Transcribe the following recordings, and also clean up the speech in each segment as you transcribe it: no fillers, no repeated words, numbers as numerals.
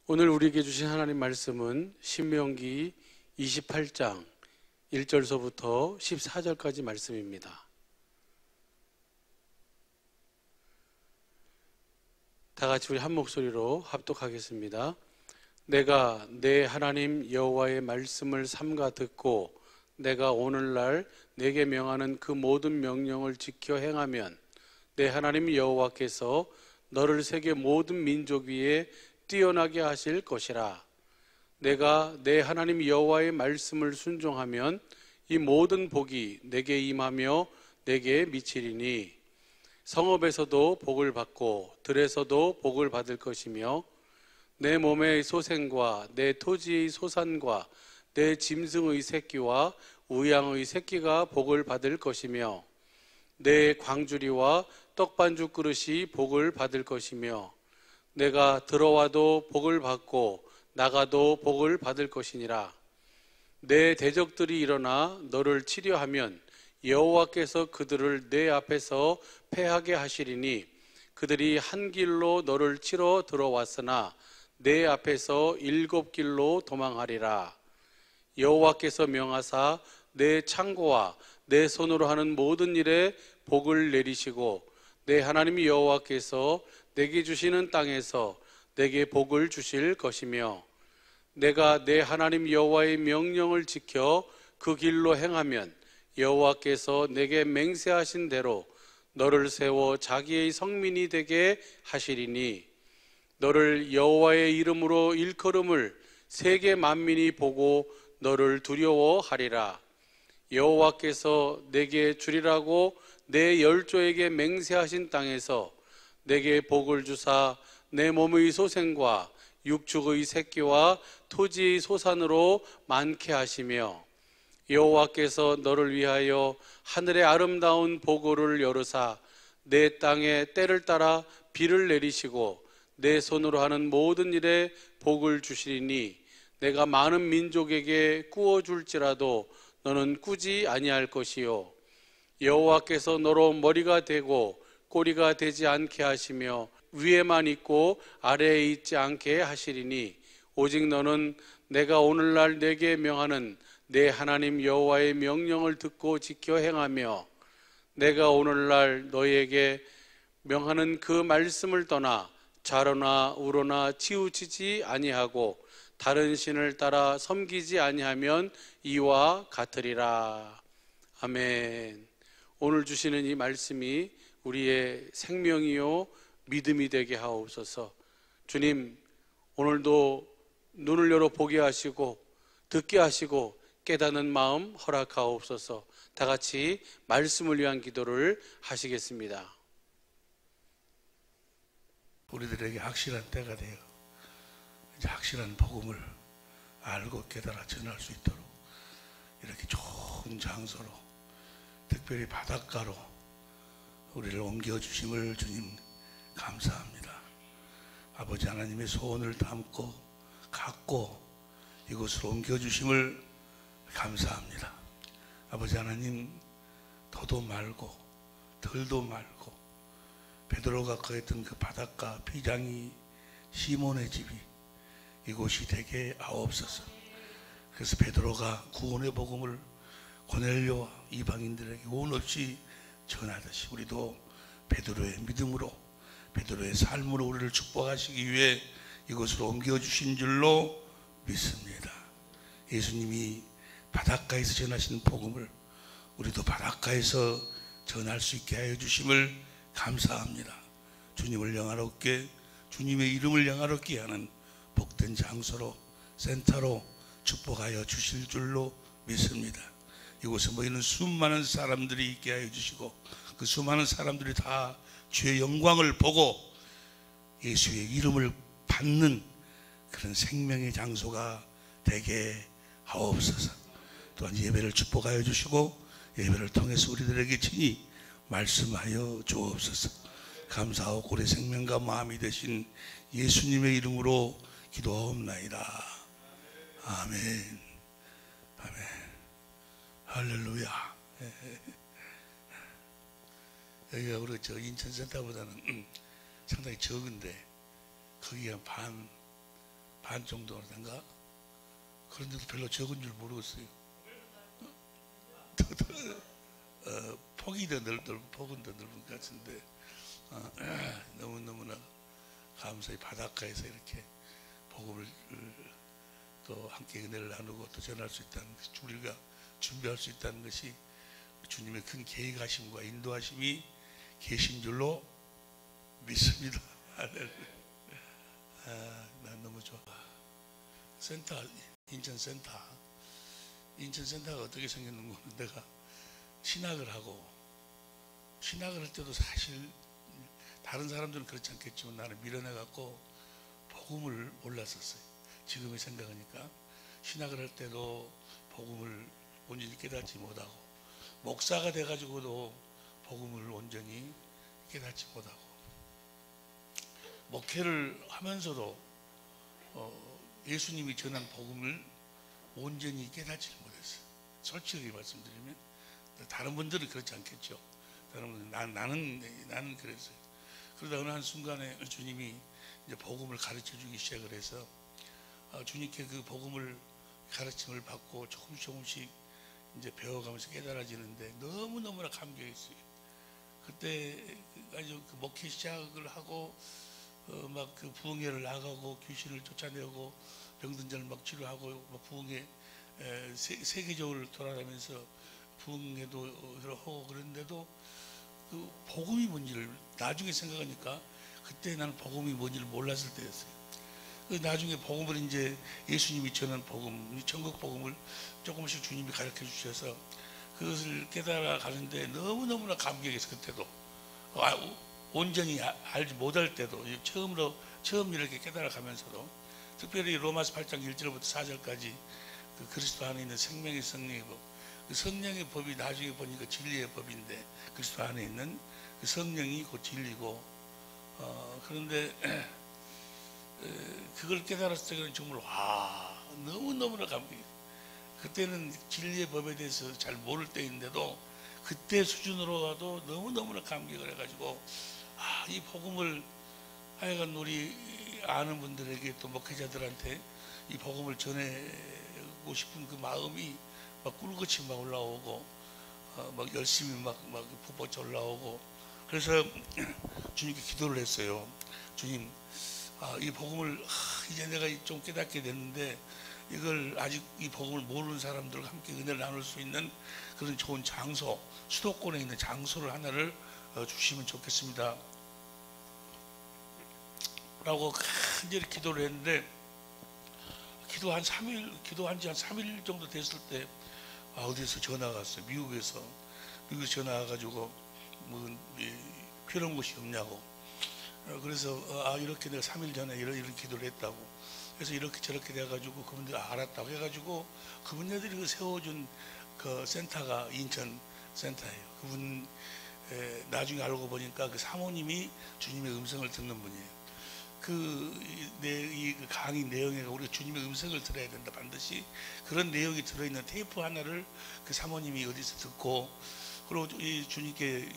오늘 우리에게 주신 하나님 말씀은 신명기 28장 1절서부터 14절까지 말씀입니다. 다 같이 우리 한 목소리로 합독하겠습니다. 내가 내 하나님 여호와의 말씀을 삼가 듣고 내가 오늘날 내게 명하는 그 모든 명령을 지켜 행하면 내 하나님 여호와께서 너를 세계 모든 민족 위에 뛰어나게 하실 것이라. 내가 내 하나님 여호와의 말씀을 순종하면 이 모든 복이 내게 임하며 내게 미치리니 성읍에서도 복을 받고 들에서도 복을 받을 것이며 내 몸의 소생과 내 토지의 소산과 내 짐승의 새끼와 우양의 새끼가 복을 받을 것이며 내 광주리와 떡반죽 그릇이 복을 받을 것이며 내가 들어와도 복을 받고 나가도 복을 받을 것이니라. 내 대적들이 일어나 너를 치려 하면 여호와께서 그들을 내 앞에서 패하게 하시리니 그들이 한 길로 너를 치러 들어왔으나 내 앞에서 7길로 도망하리라. 여호와께서 명하사 내 창고와 내 손으로 하는 모든 일에 복을 내리시고 내 하나님 여호와께서 내게 주시는 땅에서 내게 복을 주실 것이며 내가 내 하나님 여호와의 명령을 지켜 그 길로 행하면 여호와께서 내게 맹세하신 대로 너를 세워 자기의 성민이 되게 하시리니 너를 여호와의 이름으로 일컬음을 세계 만민이 보고 너를 두려워하리라. 여호와께서 내게 주리라고 내 열조에게 맹세하신 땅에서 내게 복을 주사 내 몸의 소생과 육축의 새끼와 토지의 소산으로 많게 하시며 여호와께서 너를 위하여 하늘의 아름다운 보고를 열으사 내 땅에 때를 따라 비를 내리시고 내 손으로 하는 모든 일에 복을 주시리니 내가 많은 민족에게 꾸어줄지라도 너는 꾸지 아니할 것이요 여호와께서 너로 머리가 되고 꼬리가 되지 않게 하시며 위에만 있고 아래에 있지 않게 하시리니 오직 너는 내가 오늘날 내게 명하는 내 하나님 여호와의 명령을 듣고 지켜 행하며 내가 오늘날 너에게 명하는 그 말씀을 떠나 좌로나 우로나 치우치지 아니하고 다른 신을 따라 섬기지 아니하면 이와 같으리라. 아멘. 오늘 주시는 이 말씀이 우리의 생명이요 믿음이 되게 하옵소서. 주님, 오늘도 눈을 열어 보게 하시고 듣게 하시고 깨닫는 마음 허락하옵소서. 다 같이 말씀을 위한 기도를 하시겠습니다. 우리들에게 확실한 때가 되어 이제 확실한 복음을 알고 깨달아 전할 수 있도록 이렇게 좋은 장소로 특별히 바닷가로 우리를 옮겨주심을 주님 감사합니다. 아버지 하나님의 소원을 담고 갖고 이곳으로 옮겨주심을 감사합니다. 아버지 하나님, 더도 말고 덜도 말고 베드로가 거했던 그 바닷가 비장이 시몬의 집이 이곳이 되게 하옵소서. 그래서 베드로가 구원의 복음을 고넬료와 이방인들에게 오온 없이 전하듯이 우리도 베드로의 믿음으로 베드로의 삶으로 우리를 축복하시기 위해 이곳으로 옮겨주신 줄로 믿습니다. 예수님이 바닷가에서 전하시는 복음을 우리도 바닷가에서 전할 수 있게 하여 주심을 감사합니다. 주님을 영화롭게 주님의 이름을 영화롭게 하는 복된 장소로 센터로 축복하여 주실 줄로 믿습니다. 이곳에 모이는 수많은 사람들이 있게 하여 주시고 그 수많은 사람들이 다 주의 영광을 보고 예수의 이름을 받는 그런 생명의 장소가 되게 하옵소서. 또한 예배를 축복하여 주시고 예배를 통해서 우리들에게 친히 말씀하여 주옵소서. 감사하고 우리 생명과 마음이 되신 예수님의 이름으로 기도하옵나이다. 아멘. 아멘. 할렐루야. 여기가 우리 저 인천센터보다는 상당히 적은데 거기가 반 반 정도라든가. 그런데도 별로 적은 줄 모르겠어요. 폭이 더 넓고 폭은 더 넓은 것 같은데 너무너무나 감사히 바닷가에서 이렇게 복음을 또 함께 은혜를 나누고 또 전할 수 있다는 것이, 우리가 준비할 수 있다는 것이 주님의 큰 계획하심과 인도하심이 계신 줄로 믿습니다. 난 너무 좋아. 센터, 인천센터가 어떻게 생겼는 거는 내가 신학을 할 때도 사실 다른 사람들은 그렇지 않겠지만 나는 미련해갖고 복음을 몰랐었어요. 지금의 생각하니까 신학을 할 때도 복음을 온전히 깨닫지 못하고, 목사가 돼가지고도 복음을 온전히 깨닫지 못하고, 목회를 하면서도 예수님이 전한 복음을 온전히 깨닫지 못했어요. 솔직히 말씀드리면 다른 분들은 그렇지 않겠죠. 다른 분들은 나는 그랬어요. 그러다 어느 한순간에 주님이 이제 복음을 가르쳐 주기 시작을 해서 주님께 그 복음을 가르침을 받고 조금씩 이제 배워가면서 깨달아지는데 너무너무나 감격했어요. 그때 아주 그 목회 시작을 하고 막 그 부흥회를 나가고 귀신을 쫓아내고 병든 자를 막 치료하고 막 부흥회 세계적으로 돌아다니면서 부흥회도 하고 그랬는데도 그 복음이 뭔지를 나중에 생각하니까 그때 나는 복음이 뭔지를 몰랐을 때였어요. 나중에 복음을 이제 예수님이 전한 복음, 천국 복음을 조금씩 주님이 가르쳐 주셔서 그것을 깨달아 가는데 너무너무나 감격했어요. 그때도 온전히 알지 못할 때도 처음 이렇게 깨달아 가면서도, 특별히 로마서 8장 1절부터 4절까지 그 그리스도 안에 있는 생명의 성령의 법, 그 성령의 법이 나중에 보니까 진리의 법인데 그리스도 안에 있는 그 성령이 곧 진리고, 그런데 그걸 깨달았을 때는 정말 너무너무나 감격해요. 그때는 진리의 법에 대해서 잘 모를 때인데도 그때 수준으로 가도 너무너무나 감격을 해가지고 이 복음을 하여간 우리 아는 분들에게 또 목회자들한테 이 복음을 전하고 싶은 그 마음이 막 꿀같이 막 올라오고 막 열심히 막 부포쳐 올라오고, 그래서 주님께 기도를 했어요. 주님, 이 복음을 이제 내가 좀 깨닫게 됐는데 이걸 아직 이 복음을 모르는 사람들과 함께 은혜를 나눌 수 있는 그런 좋은 장소, 수도권에 있는 장소를 하나를 주시면 좋겠습니다 라고 간절히 기도를 했는데, 기도한 지 한 3일 정도 됐을 때 어디서 전화가 왔어요. 미국에서 전화 와가지고 필요한 곳이 없냐고. 그래서 이렇게 내가 3일 전에 이런 기도를 했다고. 그래서 이렇게 저렇게 돼가지고 그분들이 알았다고 해가지고 그분들이 그 세워준 그 센터가 인천 센터예요. 그분 나중에 알고 보니까 그 사모님이 주님의 음성을 듣는 분이에요. 이 강의 내용에 우리가 주님의 음성을 들어야 된다, 반드시 그런 내용이 들어있는 테이프 하나를 그 사모님이 어디서 듣고, 그리고 주님께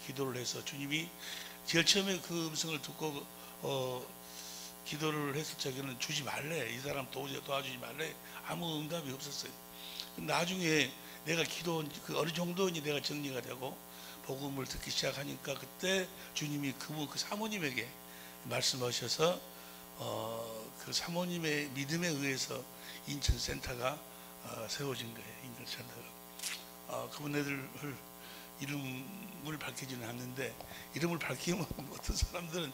기도를 해서 주님이 제일 처음에 그 음성을 듣고 기도를 했을 적에는 주지 말래, 이 사람 도와주지 말래, 아무 응답이 없었어요. 나중에 내가 기도한 그 어느 정도인지 내가 정리가 되고 복음을 듣기 시작하니까 그때 주님이 그 사모님에게 말씀하셔서 그 사모님의 믿음에 의해서 인천센터가 세워진 거예요. 인천센터가. 그분들 이름을 밝히지는 않는데, 이름을 밝히면 어떤 사람들은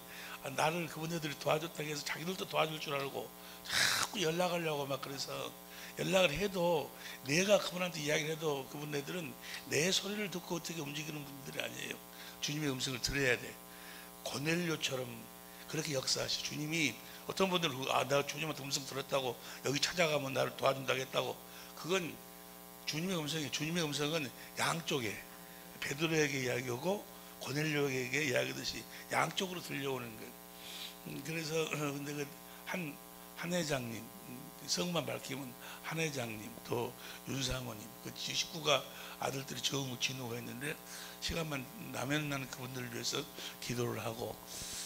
나를 그분들이 도와줬다고 해서 자기들도 도와줄 줄 알고 자꾸 연락하려고 막, 그래서 연락을 해도 내가 그분한테 이야기를 해도 그분들은 내 소리를 듣고 어떻게 움직이는 분들이 아니에요. 주님의 음성을 들어야 돼. 고넬료처럼 그렇게 역사하시. 주님이 어떤 분들은 나 주님한테 음성 들었다고 여기 찾아가면 나를 도와준다고 했다고, 그건 주님의 음성이에요. 주님의 음성은 양쪽에 베드로에게 이야기하고 고넬료에게 이야기하듯이 양쪽으로 들려오는 거예요. 그래서 근데 그 한 회장님, 성만 밝히면 한 회장님, 또 윤사모님, 그 식구가 아들들이 진우가 있는데 시간만 나면 나는 그분들을 위해서 기도를 하고,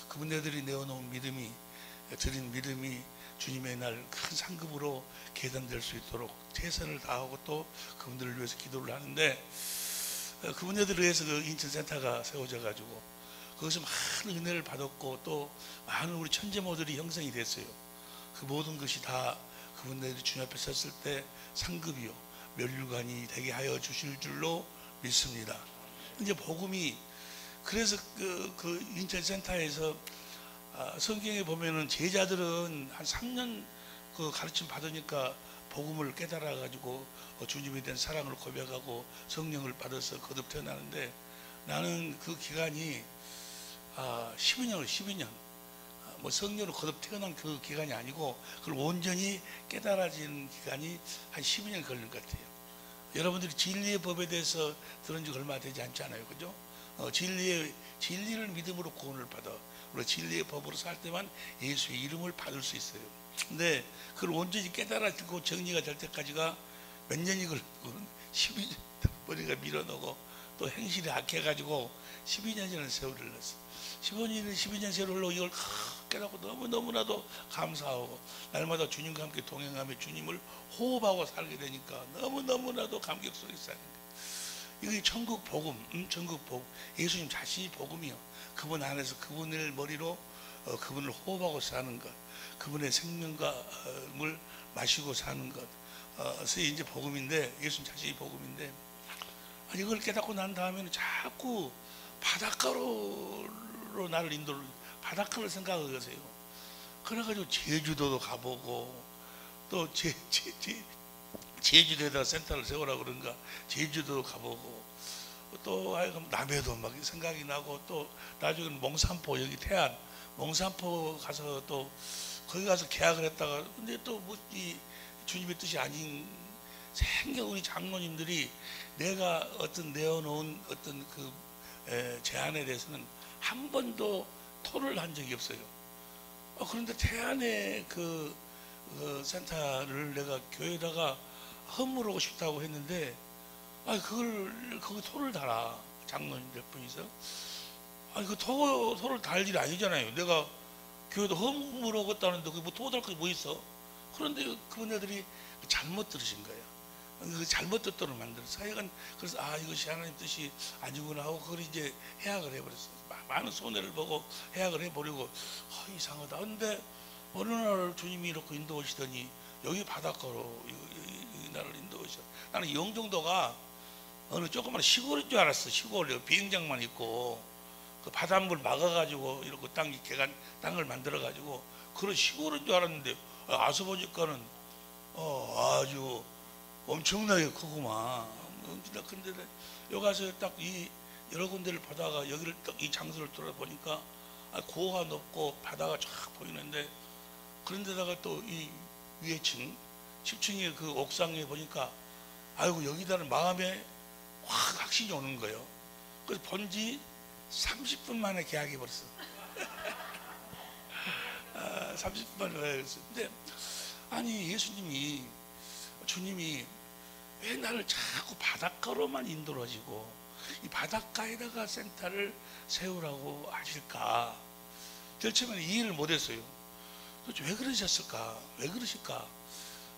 그분들이 내어놓은 믿음이, 드린 믿음이 주님의 날 큰 상급으로 계산될 수 있도록 최선을 다하고 또 그분들을 위해서 기도를 하는데, 그분들에 의해서 그 인천센터가 세워져 가지고 거기서 많은 은혜를 받았고 또 많은 우리 천재모들이 형성이 됐어요. 그 모든 것이 다 그분들이 주님 앞에 섰을 때 상급이요 면류관이 되게 하여 주실 줄로 믿습니다. 이제 복음이, 그래서 그 인천센터에서 성경에 보면은 제자들은 한 3년 그 가르침 받으니까 복음을 깨달아 가지고 주님에 대한 사랑을 고백하고 성령을 받아서 거듭 태어나는데, 나는 그 기간이 12년 뭐 성령으로 거듭 태어난 그 기간이 아니고 그걸 온전히 깨달아지는 기간이 한 12년 걸린 것 같아요. 여러분들이 진리의 법에 대해서 들은 지 얼마 되지 않잖아요, 그죠? 진리를 믿음으로 구원을 받아 우리가 진리의 법으로 살 때만 예수의 이름을 받을 수 있어요. 근데 그걸 온전히 깨달아지고 정리가 될 때까지가 몇 년이 걸리고 12년 머리가 밀어넣고 또 행실이 악해가지고 12년이라는 세월을 흘렀어. 12년 세월을 흘러 이걸 깨닫고 너무나도 감사하고 날마다 주님과 함께 동행하며 주님을 호흡하고 살게 되니까 너무나도 감격 속에 사는 거예요. 이게 천국 복음, 천국 복음. 예수님 자신이 복음이요. 그분 안에서 그분을 머리로 그분을 호흡하고 사는 것, 그분의 생명감을 마시고 사는 것, 그래서 이제 복음인데, 예수님 자신이 복음인데, 이걸 깨닫고 난 다음에는 자꾸 바닷가로 나를 인도를, 바닷가를 생각을 하세요. 그래가지고 제주도도 가보고 또 제주도에다가 센터를 세우라고 그런가 제주도 가보고 또 남해도 막 생각이 나고 또 나중에는 몽산포, 여기 태안 몽산포 가서 또 거기 가서 계약을 했다가, 근데 또 뭐 이 주님의 뜻이 아닌 생겨 우리 장로님들이 내가 어떤 내어놓은 어떤 그 제안에 대해서는 한 번도 토를 한 적이 없어요. 그런데 태안의 그 센터를 내가 교회에다가 허물하고 싶다고 했는데, 그걸 거기 토를 달아, 장로님들 분이서. 그 토를 달 일이 아니잖아요. 내가 교회도 허물하겠다는데 뭐 토 달 게 뭐 있어? 그런데 그분들이 잘못 들으신 거예요. 잘못 듣도록 만들었어. 하여간 그래서 이것이 하나님 뜻이 아니구나 하고 그걸 이제 해약을 해버렸어. 많은 손해를 보고 해약을 해버리고, 이상하다. 근데 어느 날 주님이 이렇게 인도하시더니 여기 바닷가로 이 나를 인도하셔. 나는 영종도가 어느 조그만 시골인 줄 알았어. 시골 비행장만 있고 그 바닷물 막아가지고 이렇게 땅을 만들어가지고 그런 시골인 줄 알았는데, 와서 보니까는 아주 엄청나게 크구만. 근데 여기 가서 딱 이 여러 군데를 보다가 여기를 딱 이 장소를 돌아보니까 고가 높고 바다가 쫙 보이는데, 그런데다가 또 이 위에 층 10층의 그 옥상에 보니까 여기다는 마음에 확 확신이 오는 거예요. 그래서 본지 30분 만에 계약해 버렸어. 30분 만에 계약했어. 근데 주님이 왜 나를 자꾸 바닷가로만 인도하시고 이 바닷가에다가 센터를 세우라고 하실까? 제일 처음에는 이해를 못했어요. 도대체 왜 그러셨을까? 왜 그러실까?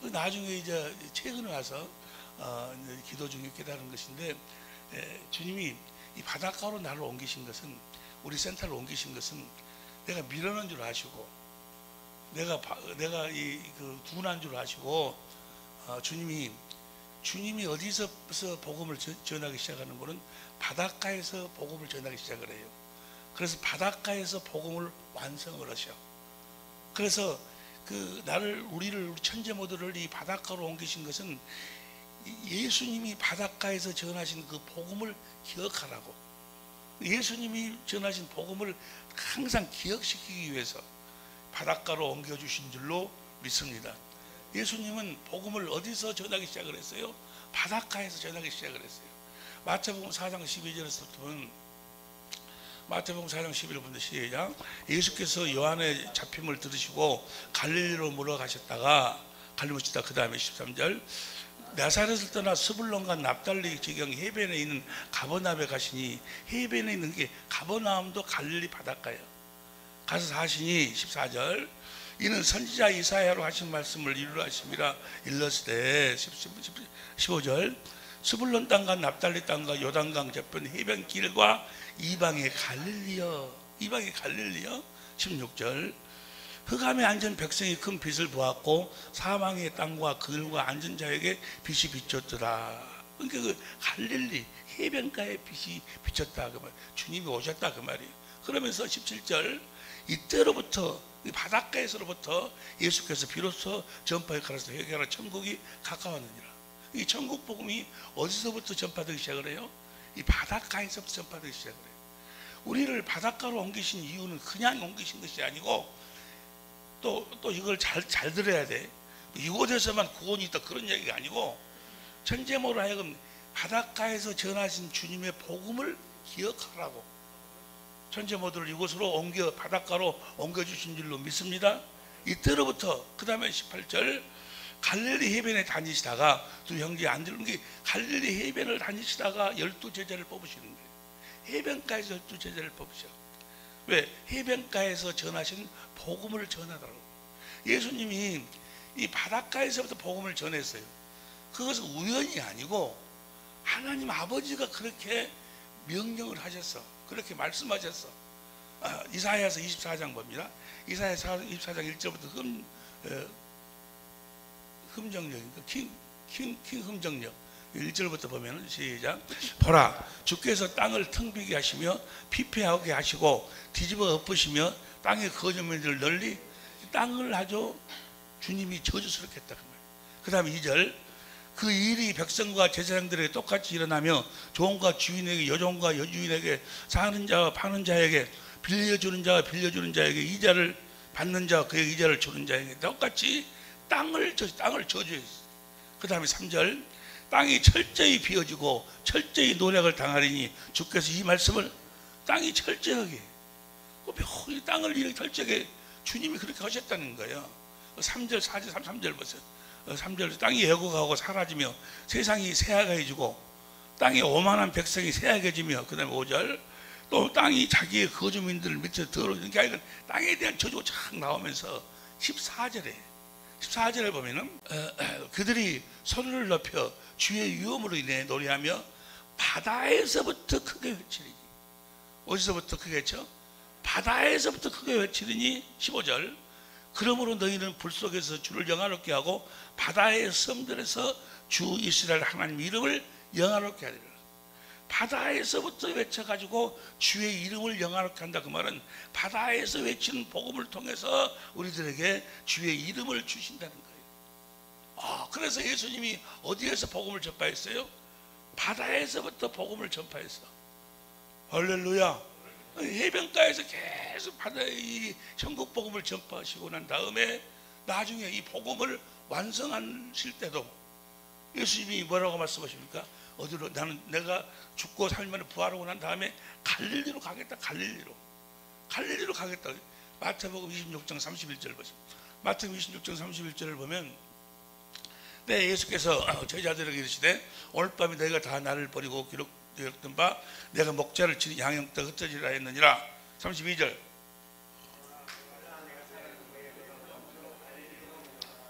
나중에 이제 최근에 와서 기도 중에 깨달은 것인데, 주님이 이 바닷가로 나를 옮기신 것은, 우리 센터를 옮기신 것은 내가 밀어넣은 줄 아시고, 내가 그 둔한 줄 아시고, 주님이 어디서 복음을 전하기 시작하는 거는 바닷가에서 복음을 전하기 시작을 해요. 그래서 바닷가에서 복음을 완성을 하셔. 그래서 우리 천재 모두를 이 바닷가로 옮기신 것은 예수님이 바닷가에서 전하신 그 복음을 기억하라고, 예수님이 전하신 복음을 항상 기억시키기 위해서 바닷가로 옮겨주신 줄로 믿습니다. 예수님은 복음을 어디서 전하기 시작을 했어요? 바닷가에서 전하기 시작을 했어요. 마태복음 4장 12절에서 보면, 마태복음 4장 11절부터 시작. 예수께서 요한의 잡힘을 들으시고 갈릴리로 물어가셨다가 갈리무시다. 그 다음에 13절, 나사렛을 떠나 스불론과 납달리 지경 해변에 있는 가버나움에 가시니, 해변에 있는 게 가버나움도 갈릴리 바닷가예요. 가서 사시니 14절, 이는 선지자 이사야로 하신 말씀을 이루려 하심이라 일렀으되 15절 스불론 땅과 납달리 땅과 요단강 저편 해변 길과 이방의 갈릴리여 16절 흑암에 앉은 백성이 큰 빛을 보았고 사망의 땅과 그들과 앉은 자에게 빛이 비쳤더라. 그러니까 그 갈릴리 해변가에 빛이 비쳤다 그 말. 주님이 오셨다 그 말이에요. 그러면서 17절 이때로부터 이 바닷가에서로부터 예수께서 비로소 전파에 가라서 회개하라 천국이 가까웠느니라. 이 천국 복음이 어디서부터 전파되기 시작을 해요? 이 바닷가에서부터 전파되기 시작을 해요. 우리를 바닷가로 옮기신 이유는 그냥 옮기신 것이 아니고 또 이걸 잘 들어야 돼. 이곳에서만 구원이 있다 그런 얘기가 아니고 천재모로 하여금 바닷가에서 전하신 주님의 복음을 기억하라고 천재모들을 이곳으로 바닷가로 옮겨주신 줄로 믿습니다. 이때로부터 그 다음에 18절 갈릴리 해변에 다니시다가 두 형제 안드레 갈릴리 해변을 다니시다가 12제자를 뽑으시는 거예요. 해변가에서 12제자를 뽑으셔. 왜? 해변가에서 전하신 복음을 전하더라고. 예수님이 이 바닷가에서부터 복음을 전했어요. 그것은 우연이 아니고 하나님 아버지가 그렇게 명령을 하셨어. 그렇게 말씀하셨어. 이사야서 24장 봅니다. 이사야서 24장 1절부터 흠정력입니다. 킹 흠정력 1절부터 보면 시작. 보라 주께서 땅을 텅 비게 하시며 피폐하게 하시고 뒤집어 엎으시며 땅의 거저면들을 널리 땅을 아주 주님이 저주스럽게 했다 그 말. 그 다음에 2절 그 일이 백성과 제사장들에게 똑같이 일어나며 종과 주인에게 여종과 여주인에게 사는 자와 파는 자에게 빌려주는 자와 빌려주는 자에게 이자를 받는 자와 그에게 이자를 주는 자에게 똑같이 땅을 저주했어. 그 다음에 3절 땅이 철저히 비어지고 철저히 노력을 당하리니 주께서 이 말씀을 땅이 철저하게 이 땅을 이렇게 철저하게 주님이 그렇게 하셨다는 거예요. 3절 4절 3절 보세요. 3절 땅이 애고가고 사라지며 세상이 새하게지고 땅에 오만한 백성이 새하게지며 그 다음에 5절 또 땅이 자기의 거주민들을 밑에 들어오는 게 아니라 땅에 대한 저주가 착 나오면서 14절에 보면은 그들이 소리를 높여 주의 위엄으로 인해 노래하며 바다에서부터 크게 외치리니 어디서부터 크게 외쳐? 바다에서부터 크게 외치리니 15절 그러므로 너희는 불 속에서 주를 영화롭게 하고 바다의 섬들에서 주 이스라엘 하나님 이름을 영화롭게 하리라. 바다에서부터 외쳐가지고 주의 이름을 영화롭게 한다. 그 말은 바다에서 외치는 복음을 통해서 우리들에게 주의 이름을 주신다는 거예요. 그래서 예수님이 어디에서 복음을 전파했어요? 바다에서부터 복음을 전파했어. 할렐루야. 해변가에서 계속 바다의 천국 복음을 전파하시고 난 다음에 나중에 이 복음을 완성하실 때도 예수님이 뭐라고 말씀하십니까? 어디로? 내가 죽고 살면 부활하고 난 다음에 갈릴리로 가겠다. 갈릴리로 가겠다. 마태복음 26장 31절 보세요. 마태복음 26장 31절을 보면 예수께서 제자들에게 이르시되 오늘 밤에 너희가 다 나를 버리고 기록되었던 바 내가 목자를 치는 양형때 흩어지라 했느니라. 32절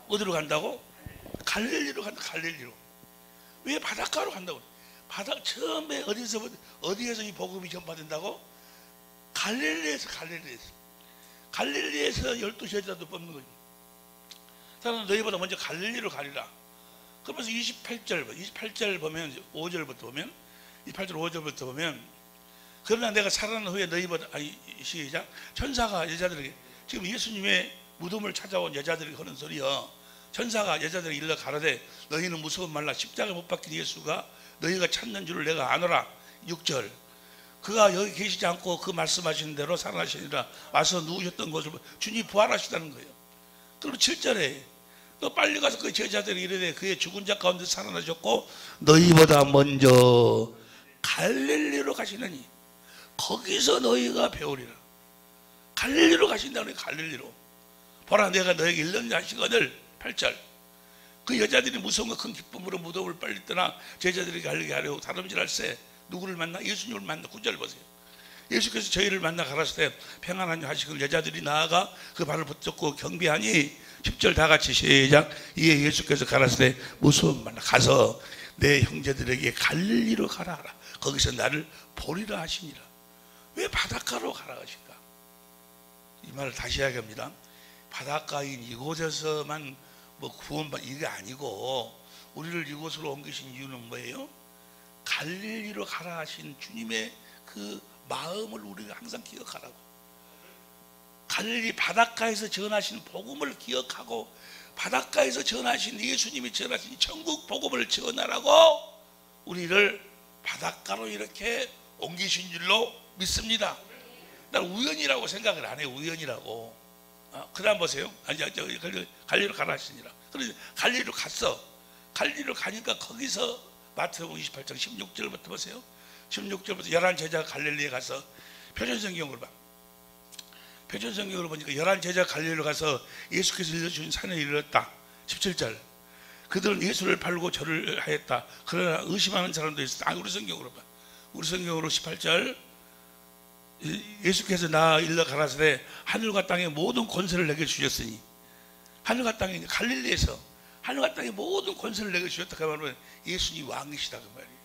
어디로 간다고? 갈릴리로 간다. 갈릴리로. 왜 바닷가로 간다고? 처음에 어디에서 이 복음이 전파된다고? 갈릴리에서 12제자도 뽑는 거지. 사람은 너희보다 먼저 갈릴리로 가리라. 그러면서 28절 보면 5절부터 보면 28절 5절부터 보면 그러나 내가 살아난 후에 너희보다 시작 천사가 여자들에게 지금 예수님의 무덤을 찾아온 여자들이 하는 소리요. 천사가 여자들에게 일러 가라되 너희는 무서운 말라 십자가 못 박힌 예수가 너희가 찾는 줄을 내가 아노라. 6절 그가 여기 계시지 않고 그 말씀하시는 대로 살아나시니라. 와서 누우셨던 곳을 주님이 부활하시다는 거예요. 그리고 7절에 또 빨리 가서 그 제자들이 이르되 그의 죽은 자 가운데 살아나셨고 너희보다 먼저 갈릴리로 가시느니 거기서 너희가 배우리라. 갈릴리로 가신다는 거예요. 갈릴리로. 보라 내가 너에게 일렀냐 하시거늘. 8절 그 여자들이 무서움과 큰 기쁨으로 무덤을 빨리 떠나 제자들에게 알리게 하려고 다름질할세 누구를 만나? 예수님을 만나. 9절 보세요. 예수께서 저희를 만나 가라사대 평안한 하시고 여자들이 나아가 그 발을 붙잡고 경비하니 10절 다 같이 시작. 이에 예수께서 가라사대 무서운 말라 가서 내 형제들에게 갈릴리로 가라 하라. 거기서 나를 보리라 하시니라. 왜 바닷가로 가라 하실까? 이 말을 다시 이야기합니다. 바닷가인 이곳에서만 뭐 구원받 이게 아니고 우리를 이곳으로 옮기신 이유는 뭐예요? 갈릴리로 가라 하신 주님의 그 마음을 우리가 항상 기억하라고. 갈릴리 바닷가에서 전하신 복음을 기억하고 바닷가에서 전하신 예수님이 전하신 천국 복음을 전하라고 우리를 바닷가로 이렇게 옮기신 줄로 믿습니다. 난 우연이라고 생각을 안 해요. 우연이라고. 그 다음 보세요. 갈릴리로 가라 하시니라. 그래서 갈릴리로 갔어. 갈릴리로 가니까 거기서 마태복음 28장 16절부터 보세요. 16절부터 11 제자가 갈릴리에 가서 표준성경으로 봐. 표준성경으로 보니까 11 제자가 갈릴리로 가서 예수께서 일러주신 산에 이르렀다. 17절. 그들은 예수를 팔고 절을 하였다. 그러나 의심하는 사람도 있었다. 우리 성경으로 봐. 우리 성경으로 18절. 예수께서 나 일러 가라사대 하늘과 땅의 모든 권세를 내게 주셨으니 하늘과 땅에 갈릴리에서 하늘과 땅의 모든 권세를 내게 주셨다. 그 말은 예수님 왕이시다 그 말이에요.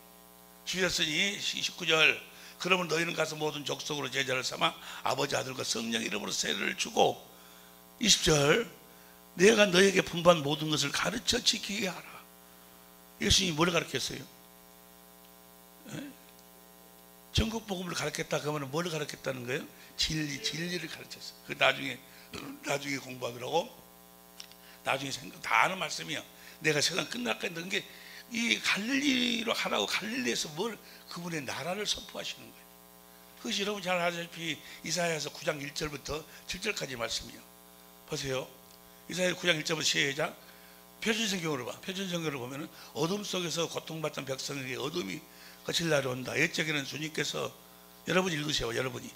주셨으니 19절 그러면 너희는 가서 모든 족속으로 제자를 삼아 아버지 아들과 성령 이름으로 세례를 주고 20절 내가 너에게 분부한 모든 것을 가르쳐 지키게 하라. 예수님이 뭘 가르쳤어요? 전국 복음을 가르쳤다 그러면 뭘 가르쳤다는 거예요? 진리를 가르쳤어요. 그 나중에 공부하더라고. 나중에 생각 다 아는 말씀이야. 내가 세상 끝날까 했던 게 이 갈릴리로 하라고 갈릴리에서 뭘 그분의 나라를 선포하시는 거예요. 그것이 여러분 잘 아시다시피 이사야서 9장 1절부터 7절까지 말씀이에요. 보세요. 이사야 9장 1절부터 시작. 표준성경으로 봐. 표준성경으로 보면은 어둠 속에서 고통받던 백성에게 어둠이 거칠 날이 온다. 옛적에는 주님께서 여러분이 읽으세요. 여러분이.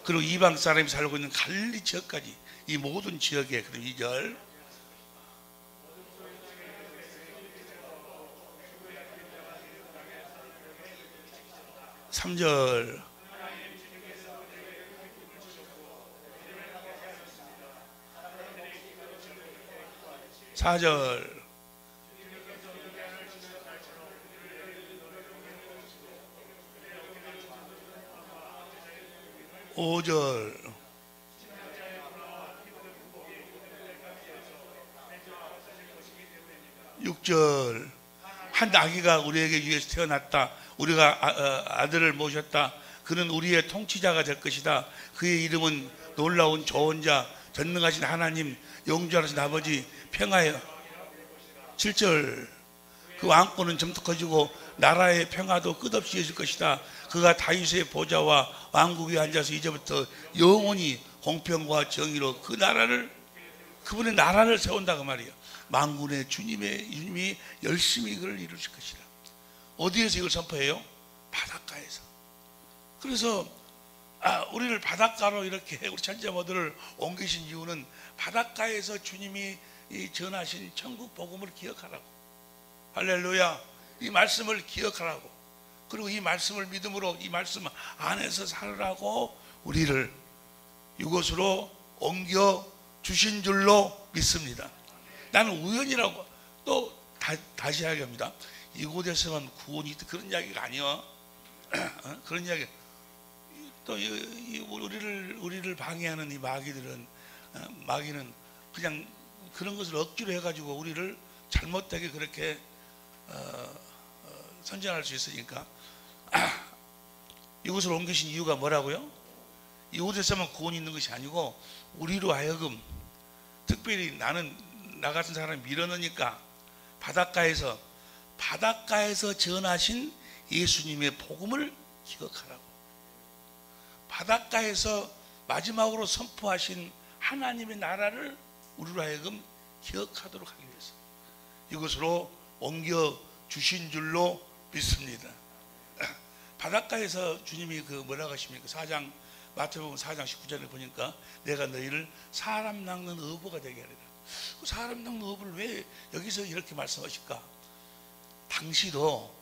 그리고 이방 사람이 살고 있는 갈릴리 지역까지 이 모든 지역에 그럼 2절 3절 4절 5절 6절 한 아기가 우리에게 위해서 태어났다. 우리가 아들을 모셨다. 그는 우리의 통치자가 될 것이다. 그의 이름은 놀라운 조언자, 전능하신 하나님, 영주하신 아버지, 평화여. 7절 그 왕권은 점토커지고 나라의 평화도 끝없이 있을 것이다. 그가 다윗의 보좌와 왕국 위에 앉아서 이제부터 영원히 공평과 정의로 그 나라를 그분의 나라를 세운다 그 말이에요. 만군의 주님이 열심히 그걸 이루실 것이다. 어디에서 이걸 선포해요? 바닷가에서. 그래서 우리를 바닷가로 이렇게 우리 천자모들을 옮기신 이유는 바닷가에서 주님이 전하신 천국 복음을 기억하라고. 할렐루야. 이 말씀을 기억하라고. 그리고 이 말씀을 믿음으로 이 말씀 안에서 살으라고 우리를 이곳으로 옮겨 주신 줄로 믿습니다. 나는 우연이라고 또 다시 이야기합니다. 이곳에서만 구원이 있다 그런 이야기가 아니야. 그런 이야기. 또 우리를 방해하는 이 마귀들은 마귀는 그냥 그런 것을 억지로 해가지고 우리를 잘못되게 그렇게 선전할 수 있으니까 이곳으로 옮기신 이유가 뭐라고요? 이곳에서만 구원이 있는 것이 아니고 우리로 하여금 특별히 나는 나 같은 사람이 밀어넣으니까 바닷가에서 전하신 예수님의 복음을 기억하라고. 바닷가에서 마지막으로 선포하신 하나님의 나라를 우리로 하여금 기억하도록 하기 위해서 이것으로 옮겨 주신 줄로 믿습니다. 바닷가에서 주님이 그 뭐라고 하십니까? 마태복음 4장 19절에 보니까 내가 너희를 사람 낚는 어부가 되게 하리라. 사람 낚는 어부를 왜 여기서 이렇게 말씀하실까? 당시도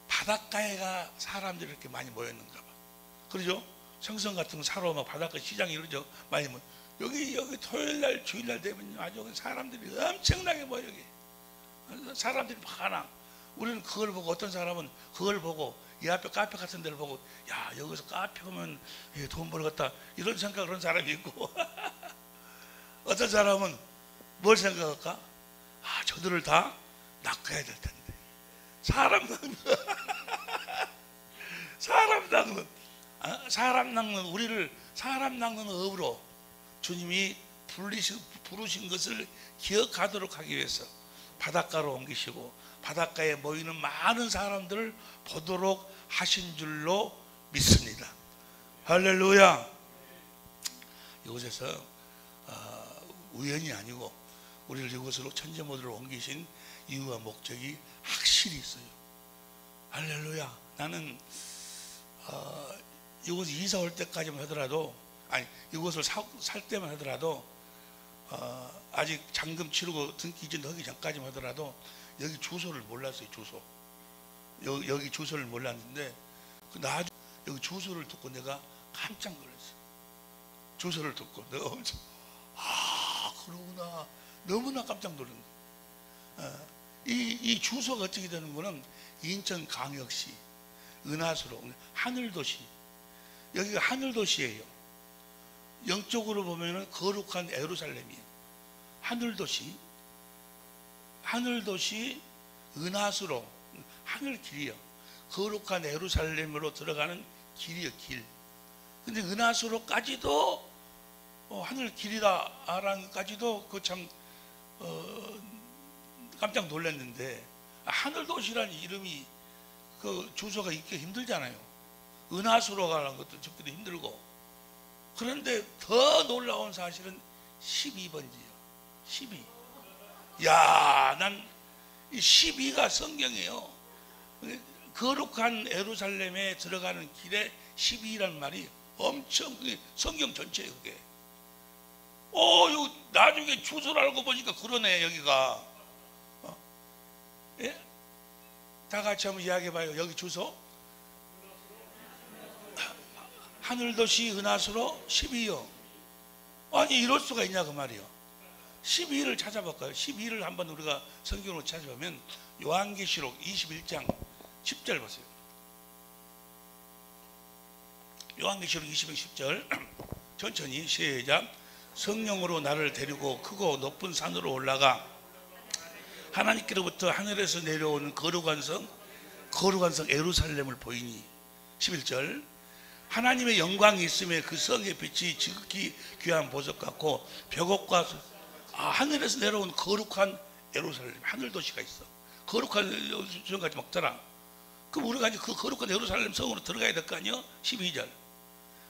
바닷가에가 사람들이 이렇게 많이 모였는가 봐. 그러죠? 생선 같은 거 사러 막 바닷가 시장이 이러죠. 많이 모여. 여기 토요일 날 주일 날 되면 아주 사람들이 엄청나게 모여. 여기 사람들이 많아. 우리는 그걸 보고, 어떤 사람은 그걸 보고 이 앞에 카페 같은 데를 보고, 야, 여기서 카페 오면 돈 벌겠다 이런 생각을 하는 사람이 있고 어떤 사람은 뭘 생각할까? 아, 저들을 다 낚아야 될 텐데. 사람 낚는 사람 낚는 우리를 사람 낚는 업으로 주님이 부르신 것을 기억하도록 하기 위해서 바닷가로 옮기시고 바닷가에 모이는 많은 사람들을 보도록 하신 줄로 믿습니다. 할렐루야. 이곳에서 우연이 아니고 우리를 이곳으로 천재모드로 옮기신 이유와 목적이 확실히 있어요. 할렐루야. 나는 이곳 이사 올 때까지만 하더라도, 아니 이곳을 살 때만 하더라도, 아직 잔금 치르고 등기 이전 하기 전까지만 하더라도 여기 주소를 몰랐어요. 주소. 여기 주소를 몰랐는데 나중에 여기 주소를 듣고 내가 깜짝 놀랐어요. 주소를 듣고 내가 엄청, 그러구나. 너무나 깜짝 놀란 거예요. 이 주소가 어떻게 되는 거는 인천광역시 은하수로 하늘도시. 여기가 하늘도시예요. 영적으로 보면은 거룩한 예루살렘이에요. 하늘도시 은하수로, 하늘길이요. 거룩한 예루살렘으로 들어가는 길이요, 길. 근데 은하수로까지도 하늘길이다라는 것까지도 그 참 깜짝 놀랐는데, 하늘도시라는 이름이 그 주소가 있기 힘들잖아요. 은하수로 가는 것도 적기도 힘들고. 그런데 더 놀라운 사실은 12번지요. 12. 야, 난 이 12가 성경이에요. 거룩한 예루살렘에 들어가는 길에 12라는 말이 엄청 성경 전체예요, 그게. 이거 나중에 주소를 알고 보니까 그러네, 여기가. 예? 다 같이 한번 이야기해봐요. 여기 주소. 하늘도시 은하수로 12요. 아니, 이럴 수가 있냐, 그 말이요. 12를 찾아볼까요? 12를 한번 우리가 성경으로 찾아보면 요한계시록 21장 10절 보세요. 요한계시록 21장 10절 천천히 시작. 성령으로 나를 데리고 크고 높은 산으로 올라가 하나님께로부터 하늘에서 내려오는 거룩한 성 예루살렘을 보이니. 11절 하나님의 영광이 있음에 그 성의 빛이 지극히 귀한 보석 같고 벽옥과 하늘에서 내려온 거룩한 예루살렘, 하늘도시가 있어. 거룩한 성까지 먹더라. 그럼 우리가 이제 그 거룩한 예루살렘 성으로 들어가야 될 거 아니요? 12절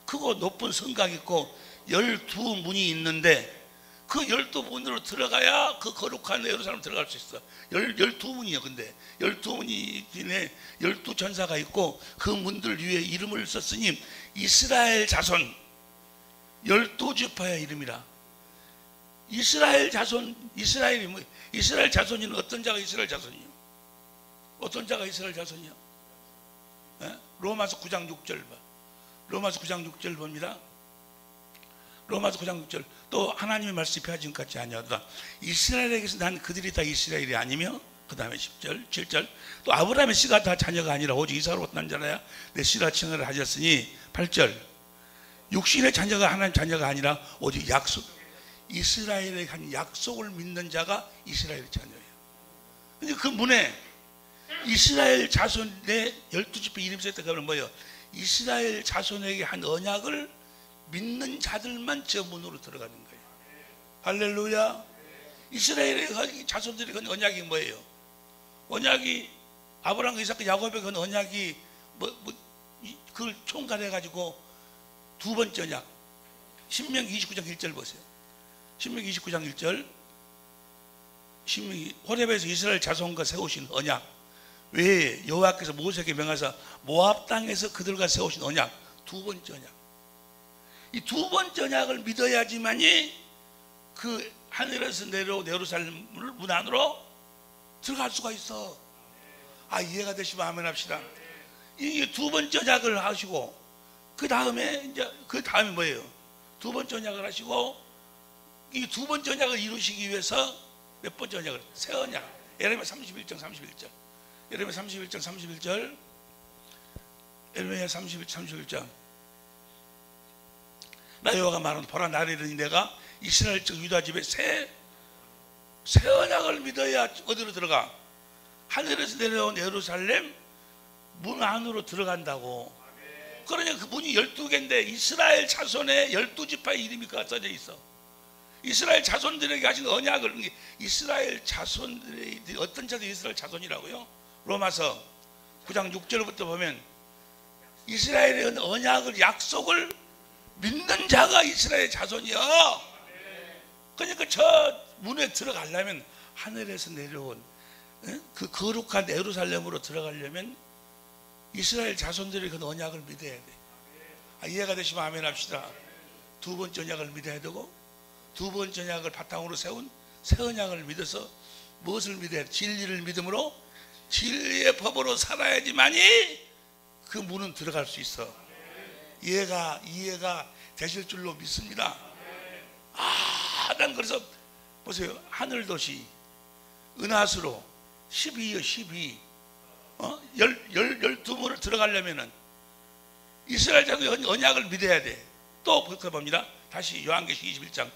크고 높은 성곽이 있고 12문이 있는데 그 12문으로 들어가야 그 거룩한 예루살렘 들어갈 수 있어. 12문이요. 근데 12문이 중에 12천사가 있고 그 문들 위에 이름을 썼으니 이스라엘 자손 12지파의 이름이라. 이스라엘 자손, 이스라엘이 뭐, 이스라엘 자손이는 어떤 자가 이스라엘 자손이요? 어떤 자가 이스라엘 자손이요? 로마서 9장 6절 봐. 로마서 9장 6절 봅니다. 로마서 9장 6절 또 하나님의 말씀이 펴진 것 같지 아니하다. 이스라엘에게서 난 그들이 다 이스라엘이 아니며 그 다음에 10절 7절 또 아브라함의 씨가 다 자녀가 아니라 오직 이삭으로 난 자라야 내 씨라 칭을 하셨으니 8절 육신의 자녀가 하나님 자녀가 아니라 오직 약속 이스라엘에 한 약속을 믿는 자가 이스라엘의 자녀예요. 근데 그 문에 이스라엘 자손의 12지파 이름 썼다 그러면 뭐예요? 이스라엘 자손에게 한 언약을 믿는 자들만 저 문으로 들어가는 거예요. 할렐루야. 이스라엘의 자손들이 건 언약이 뭐예요? 언약이 아브라함, 이삭, 야곱의 건 언약이 그걸 총괄해 가지고 두 번째 언약 신명기 29장 1절 보세요. 신명기 29장 1절 신명기 호렙에서 이스라엘 자손과 세우신 언약 왜 여호와께서 모세에게 명하사 모압 땅에서 그들과 세우신 언약 두 번째 언약. 이 두 번째 언약을 믿어야지만이 그 하늘에서 내려온 예루살렘 문 안으로 들어갈 수가 있어. 이해가 되시면 아멘 합시다. 이 두 번째 언약을 하시고 그 다음에 뭐예요? 두 번째 언약을 하시고 이 두 번째 언약을 이루시기 위해서 몇 번째 언약을? 새 언약. 예레미야 31장 31절. 예레미야 31장 31절. 예레미야 31장. 나 여호와가 말하는 보라 날이 이르니 내가 이스라엘 즉 유다 집에 새 언약을 믿어야 어디로 들어가? 하늘에서 내려온 예루살렘 문 안으로 들어간다고. 그러니까 그 문이 12개인데 이스라엘 자손의 12지파의 이름이 써져 있어. 이스라엘 자손들에게 하신 언약을, 이스라엘 자손들이 어떤 자들이 이스라엘 자손이라고요? 로마서 9장 6절부터 보면 이스라엘의 언약을, 약속을 믿는 자가 이스라엘 자손이요. 그러니까 저 문에 들어가려면 하늘에서 내려온 그 거룩한 예루살렘으로 들어가려면 이스라엘 자손들의 그 언약을 믿어야 돼. 이해가 되시면 아멘 합시다. 두 번째 언약을 믿어야 되고, 두 번째 언약을 바탕으로 세운 새 언약을 믿어서 무엇을 믿어야 돼? 진리를 믿음으로 진리의 법으로 살아야지만이 그 문은 들어갈 수 있어. 이해가 되실 줄로 믿습니다. 난 그래서 보세요. 하늘도시 은하수로 12요 12 12문을 들어가려면은 이스라엘 자손의 언약을 믿어야 돼. 또 봅니다. 다시 요한계시록 21장.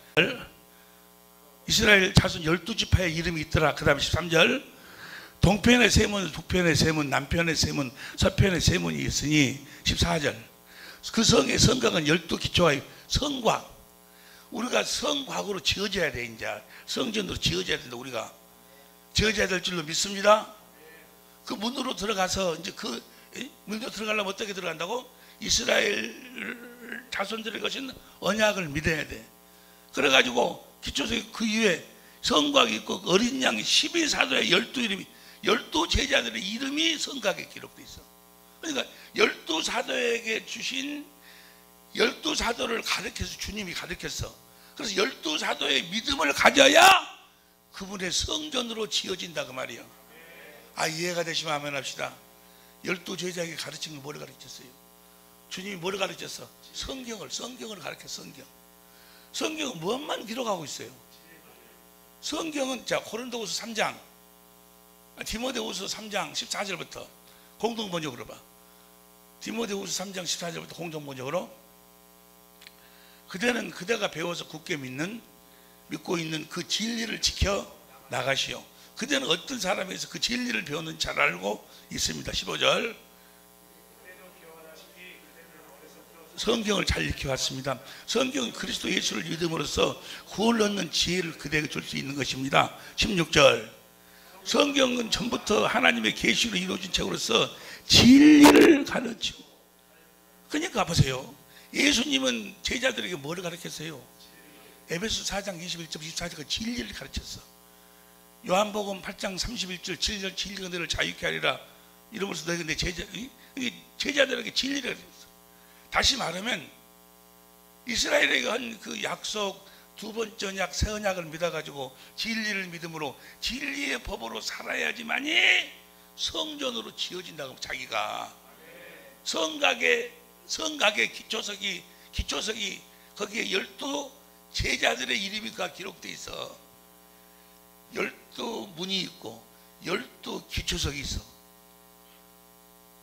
이스라엘 자손 12지파의 이름이 있더라. 그 다음에 13절. 동편의 세 문, 북편의 세 문, 남편의 세 문, 서편의 세 문이 있으니 14절. 그 성의 성곽은 12기초와 성곽. 우리가 성곽으로 지어져야 돼. 이제 성전으로 지어져야 된다. 우리가 지어져야 될 줄로 믿습니다. 그 문으로 들어가서 이제 그 문으로 들어가려면 어떻게 들어간다고? 이스라엘 자손들의 것인 언약을 믿어야 돼. 그래가지고 기초석이 그 위에 성곽이 있고 어린 양이 12사도의 12이름이 12제자들의 이름이 성곽에 기록되어 있어. 그러니까 12사도에게 주신 12사도를 가르쳐서 주님이 가르쳤어. 그래서 12사도의 믿음을 가져야 그분의 성전으로 지어진다 그 말이야. 이해가 되시면 아멘 합시다. 12제자에게 가르친 게 뭐를 가르쳤어요? 주님이 뭐를 가르쳤어? 성경을 가르쳤어. 성경은 무엇만 기록하고 있어요? 성경은 자 고린도후서 3장 디모데후서 3장 14절부터 공동 번역으로 봐. 디모데후서 3장 14절부터 공동 번역으로 그대는 그대가 배워서 굳게 믿고 있는 그 진리를 지켜 나가시오. 그대는 어떤 사람에서 그 진리를 배우는 잘 알고 있습니다. 15절. 성경을 잘 익혀왔습니다. 성경은 그리스도 예수를 믿음으로써 구원을 얻는 지혜를 그대에게 줄 수 있는 것입니다. 16절. 성경은 전부터 하나님의 계시로 이루어진 책으로서 진리를 가르치고. 그러니까 보세요. 예수님은 제자들에게 뭐를 가르쳤어요? 에베소 4장 21절 24절 진리를 가르쳤어. 요한복음 8장 31절 7절 진리가 너를 자유케 하리라 이러면서 너희가 내 제자들에게 진리를 가르쳤어. 다시 말하면 이스라엘에게 한 그 약속 두 번째 언약 새 언약을 믿어가지고 진리를 믿음으로 진리의 법으로 살아야지만이 성전으로 지어진다고. 자기가 성곽의 기초석이 거기에 12제자들의 이름이 기록되어 있어. 12문이 있고 12기초석이 있어.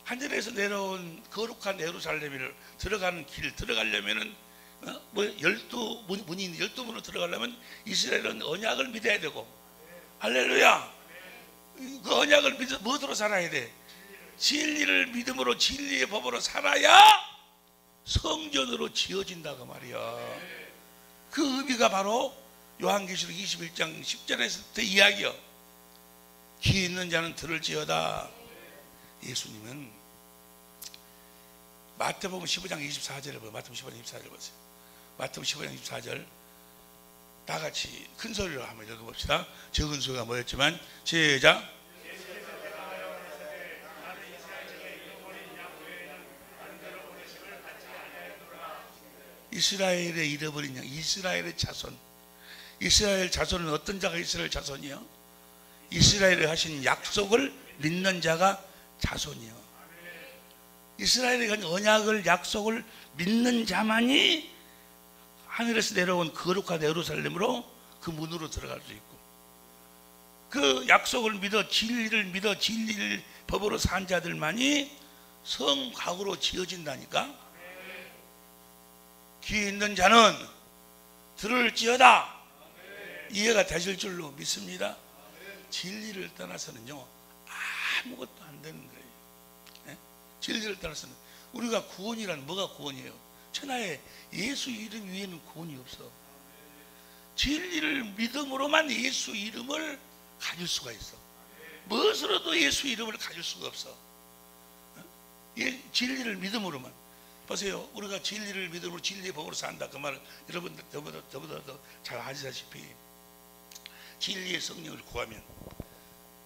하늘에서 내려온 거룩한 예루살렘을 들어가는 길 들어가려면은 12문이 있는 12문으로 들어가려면 이스라엘은 언약을 믿어야 되고. 할렐루야. 그 언약을 믿어 뭐로 살아야 돼? 진리를 믿음으로 진리의 법으로 살아야 성전으로 지어진다고 말이야. 그 의미가 바로 요한계시록 21장 10절에서 이야기요. 귀 있는 자는 들을지어다. 예수님은 마태복음 15장 24절을 보세요. 마태복음 15장 24절 보세요. 마태복음 15장 24절 다 같이 큰 소리로 한번 읽어봅시다. 적은 수가 모였지만 시작. 이스라엘의 잃어버린 양, 이스라엘의 자손. 이스라엘 자손은 어떤 자가 이스라엘 자손이요? 이스라엘에 하신 약속을 믿는 자가 자손이요. 이스라엘의 언약을 약속을 믿는 자만이 하늘에서 내려온 거룩한 예루살렘으로 그 문으로 들어갈 수 있고, 그 약속을 믿어 진리를 믿어 진리를 법으로 산 자들만이 성곽으로 지어진다니까. 귀 있는 자는 들을지어다. 이해가 되실 줄로 믿습니다. 진리를 떠나서는요 아무것도 안 되는 거예요. 네? 진리를 떠나서는 우리가 구원이란 뭐가 구원이에요? 천하에 예수 이름 위에는 구원이 없어. 진리를 믿음으로만 예수 이름을 가질 수가 있어. 무엇으로도 예수 이름을 가질 수가 없어. 진리를 믿음으로만. 보세요, 우리가 진리를 믿음으로 진리의 법으로 산다 그 말을 여러분들 저보다 더 잘 아시다시피 진리의 성령을 구하면,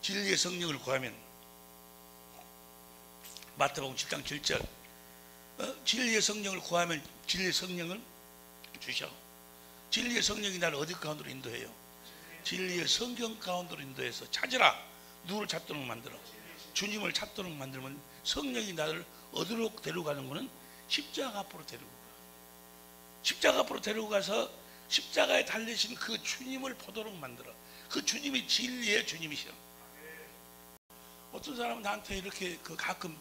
진리의 성령을 구하면 마태복음 10장 7절 진리의 성령을 구하면 진리의 성령을 주셔. 진리의 성령이 나를 어디 가운데로 인도해요? 진리의 성경 가운데로 인도해서 찾으라. 누구를 찾도록 만들어? 주님을 찾도록 만들면 성령이 나를 어디로 데려가는 거는 십자가 앞으로 데리고 가. 십자가 앞으로 데리고 가서 십자가에 달리신 그 주님을 보도록 만들어. 그 주님이 진리의 주님이셔. 어떤 사람은 나한테 이렇게 가끔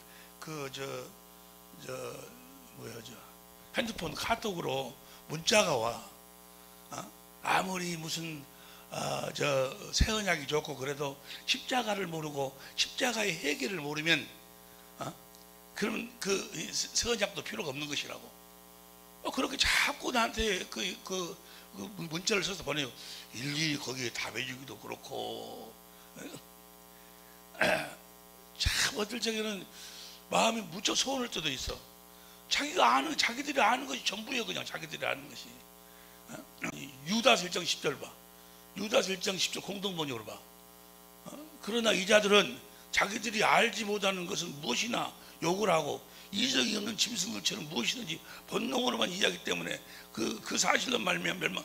핸드폰 카톡으로 문자가 와. 아무리 무슨 새 언약이 좋고 그래도 십자가를 모르고 십자가의 해결을 모르면 그러면 그 새 언약도 필요가 없는 것이라고. 그렇게 자꾸 나한테 그 문자를 써서 보내요. 일일이 거기에 답해주기도 그렇고. 참 어떨 적에는 마음이 무척 서운할 때도 있어. 자기들이 아는 것이 전부예요. 그냥 자기들이 아는 것이. 유다서 1장 10절 봐. 유다서 1장 10절 공동번역으로 봐. 그러나 이 자들은 자기들이 알지 못하는 것은 무엇이나 욕을 하고 이적이 없는 짐승들처럼 무엇이든지 본능으로만 이해하기 때문에 그 사실로 말미암아 멸망.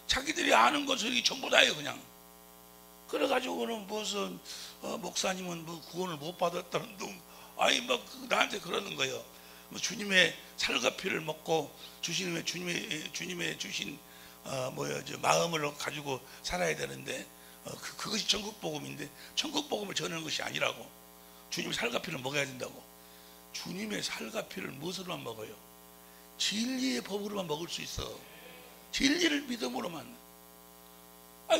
자기들이 아는 것이 전부 다예요. 그냥. 그래가지고는 무슨 목사님은 뭐 구원을 못 받았다는 둥, 아니 뭐 나한테 그러는 거예요. 뭐 주님의 살과 피를 먹고 주님의 주신 마음을 가지고 살아야 되는데 그것이 천국 복음인데 천국 복음을 전하는 것이 아니라고. 주님의 살과 피를 먹어야 된다고. 주님의 살과 피를 무엇으로만 먹어요? 진리의 법으로만 먹을 수 있어. 진리를 믿음으로만.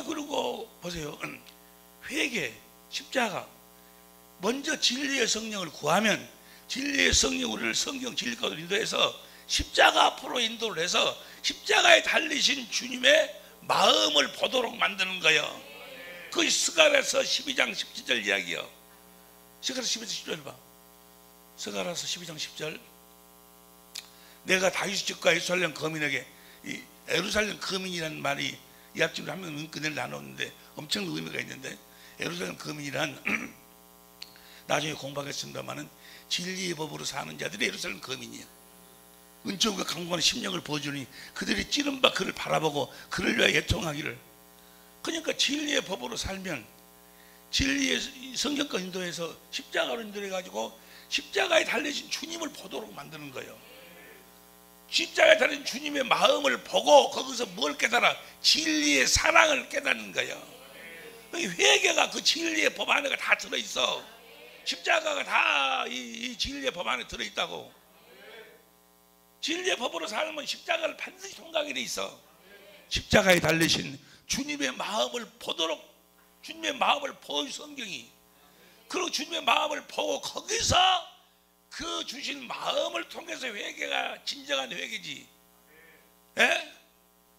그리고 보세요. 회개, 십자가. 먼저 진리의 성령을 구하면 진리의 성령 우리를 성경 진리 가운데 인도해서 십자가 앞으로 인도를 해서 십자가에 달리신 주님의 마음을 보도록 만드는 거예요. 그것이 스가랴서 12장 17절 이야기요. 스가랴서 12장 10절 봐. 스가랴서 12장 10절. 내가 다윗 집과 예루살렘 거민에게, 이 예루살렘 거민이라는 말이 이 앞집으로 한 명 은근을 나눴는데 엄청난 의미가 있는데, 예루살렘 거민이란 나중에 공부하겠습니다만은 진리의 법으로 사는 자들이 예루살렘 거민이야. 은총과 강건한 심령을 보여주니 그들이 찌른 바 그를 바라보고 그를 위하여 애통하기를. 그러니까 진리의 법으로 살면 진리의 성경과 인도해서 십자가로 인도해가지고 십자가에 달리신 주님을 보도록 만드는 거예요. 십자가에 달린 주님의 마음을 보고 거기서 뭘 깨달아? 진리의 사랑을 깨닫는 거예요. 회개가 그 진리의 법 안에 다 들어있어. 십자가가 다 이 진리의 법 안에 들어있다고. 진리의 법으로 살면 십자가를 반드시 통과하게 돼 있어. 십자가에 달리신 주님의 마음을 보도록, 주님의 마음을 보여 성경이. 그리고 주님의 마음을 보고 거기서 그 주신 마음을 통해서 회개가 진정한 회개지. 예?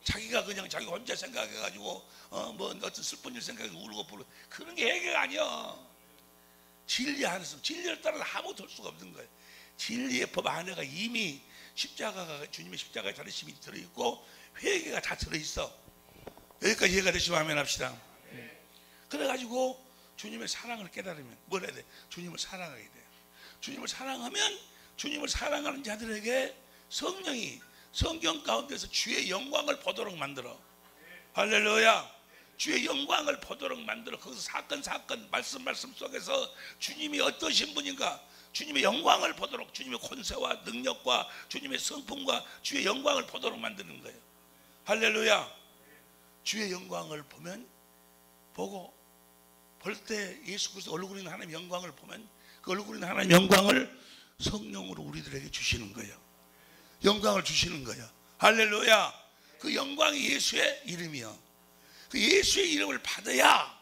자기가 그냥 자기 혼자 생각해가지고 뭐 어떤 슬픈 일 생각해서 울고 부르고 그런 게 회개가 아니야. 진리 안에서 진리를 따라 아무것도 할 수가 없는 거예요. 진리의 법 안에가 이미 십자가가 주님의 십자가의 자리심이 들어있고 회개가 다 들어있어. 여기까지 이해가 되시면 아멘 합시다. 그래가지고 주님의 사랑을 깨달으면 뭘 해야 돼? 주님을 사랑하게 돼. 주님을 사랑하면 주님을 사랑하는 자들에게 성령이 성경 가운데서 주의 영광을 보도록 만들어. 할렐루야. 주의 영광을 보도록 만들어 거기서 사건 말씀 속에서 주님이 어떠신 분인가, 주님의 영광을 보도록, 주님의 권세와 능력과 주님의 성품과 주의 영광을 보도록 만드는 거예요. 할렐루야. 주의 영광을 보고 볼 때 예수 그리스도 얼굴에 있는 하나님의 영광을 보면 그 얼굴에 있는 하나님의 영광을 성령으로 우리들에게 주시는 거예요. 영광을 주시는 거예요. 할렐루야. 그 영광이 예수의 이름이요. 그 예수의 이름을 받아야,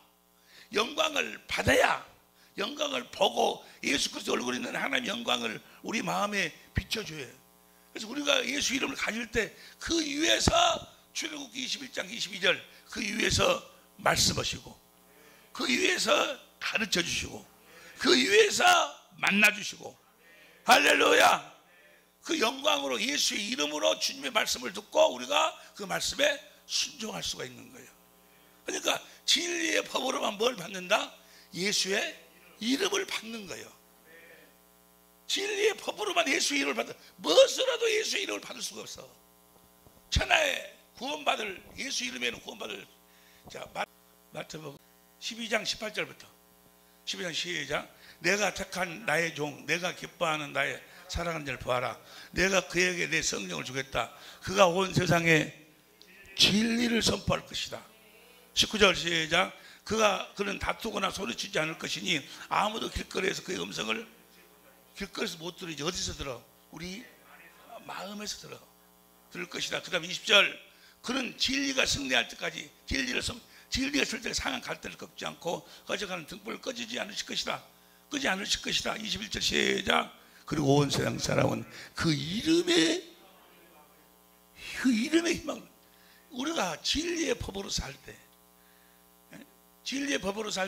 영광을 보고 예수 그리스도 얼굴에 있는 하나님의 영광을 우리 마음에 비춰줘요. 그래서 우리가 예수 이름을 가질 때 그 위에서 출애굽기 21장 22절 그 위에서 말씀하시고, 그 위에서 가르쳐 주시고, 그 위에서 만나 주시고, 할렐루야. 그 영광으로 예수의 이름으로 주님의 말씀을 듣고 우리가 그 말씀에 순종할 수가 있는 거예요. 그러니까 진리의 법으로만 뭘 받는다? 예수의 이름을 받는 거예요. 진리의 법으로만 예수의 이름을 받는, 무엇으로도 예수의 이름을 받을 수가 없어. 천하에 구원받을, 예수 이름에는 구원받을. 자, 마태복음 12장 18절부터 12장 시작. 내가 택한 나의 종, 내가 기뻐하는 나의 사랑하는 자를 보아라. 내가 그에게 내 성령을 주겠다. 그가 온 세상에 진리를 선포할 것이다. 19절 시작. 그는 다투거나 소리치지 않을 것이니 아무도 길거리에서 그의 음성을 길거리에서 못 들으지. 어디서 들어? 우리 마음에서 들을 것이다. 그 다음에 20절. 그는 진리가 승리할 때까지 진리가 있을 때 상한 갈대를 꺾지 않고 꺼져가는 등불을 끄지 않으실 것이다. 21절 시작. 그리고 온 세상 사람은 그 이름의 희망. 우리가 진리의 법으로 살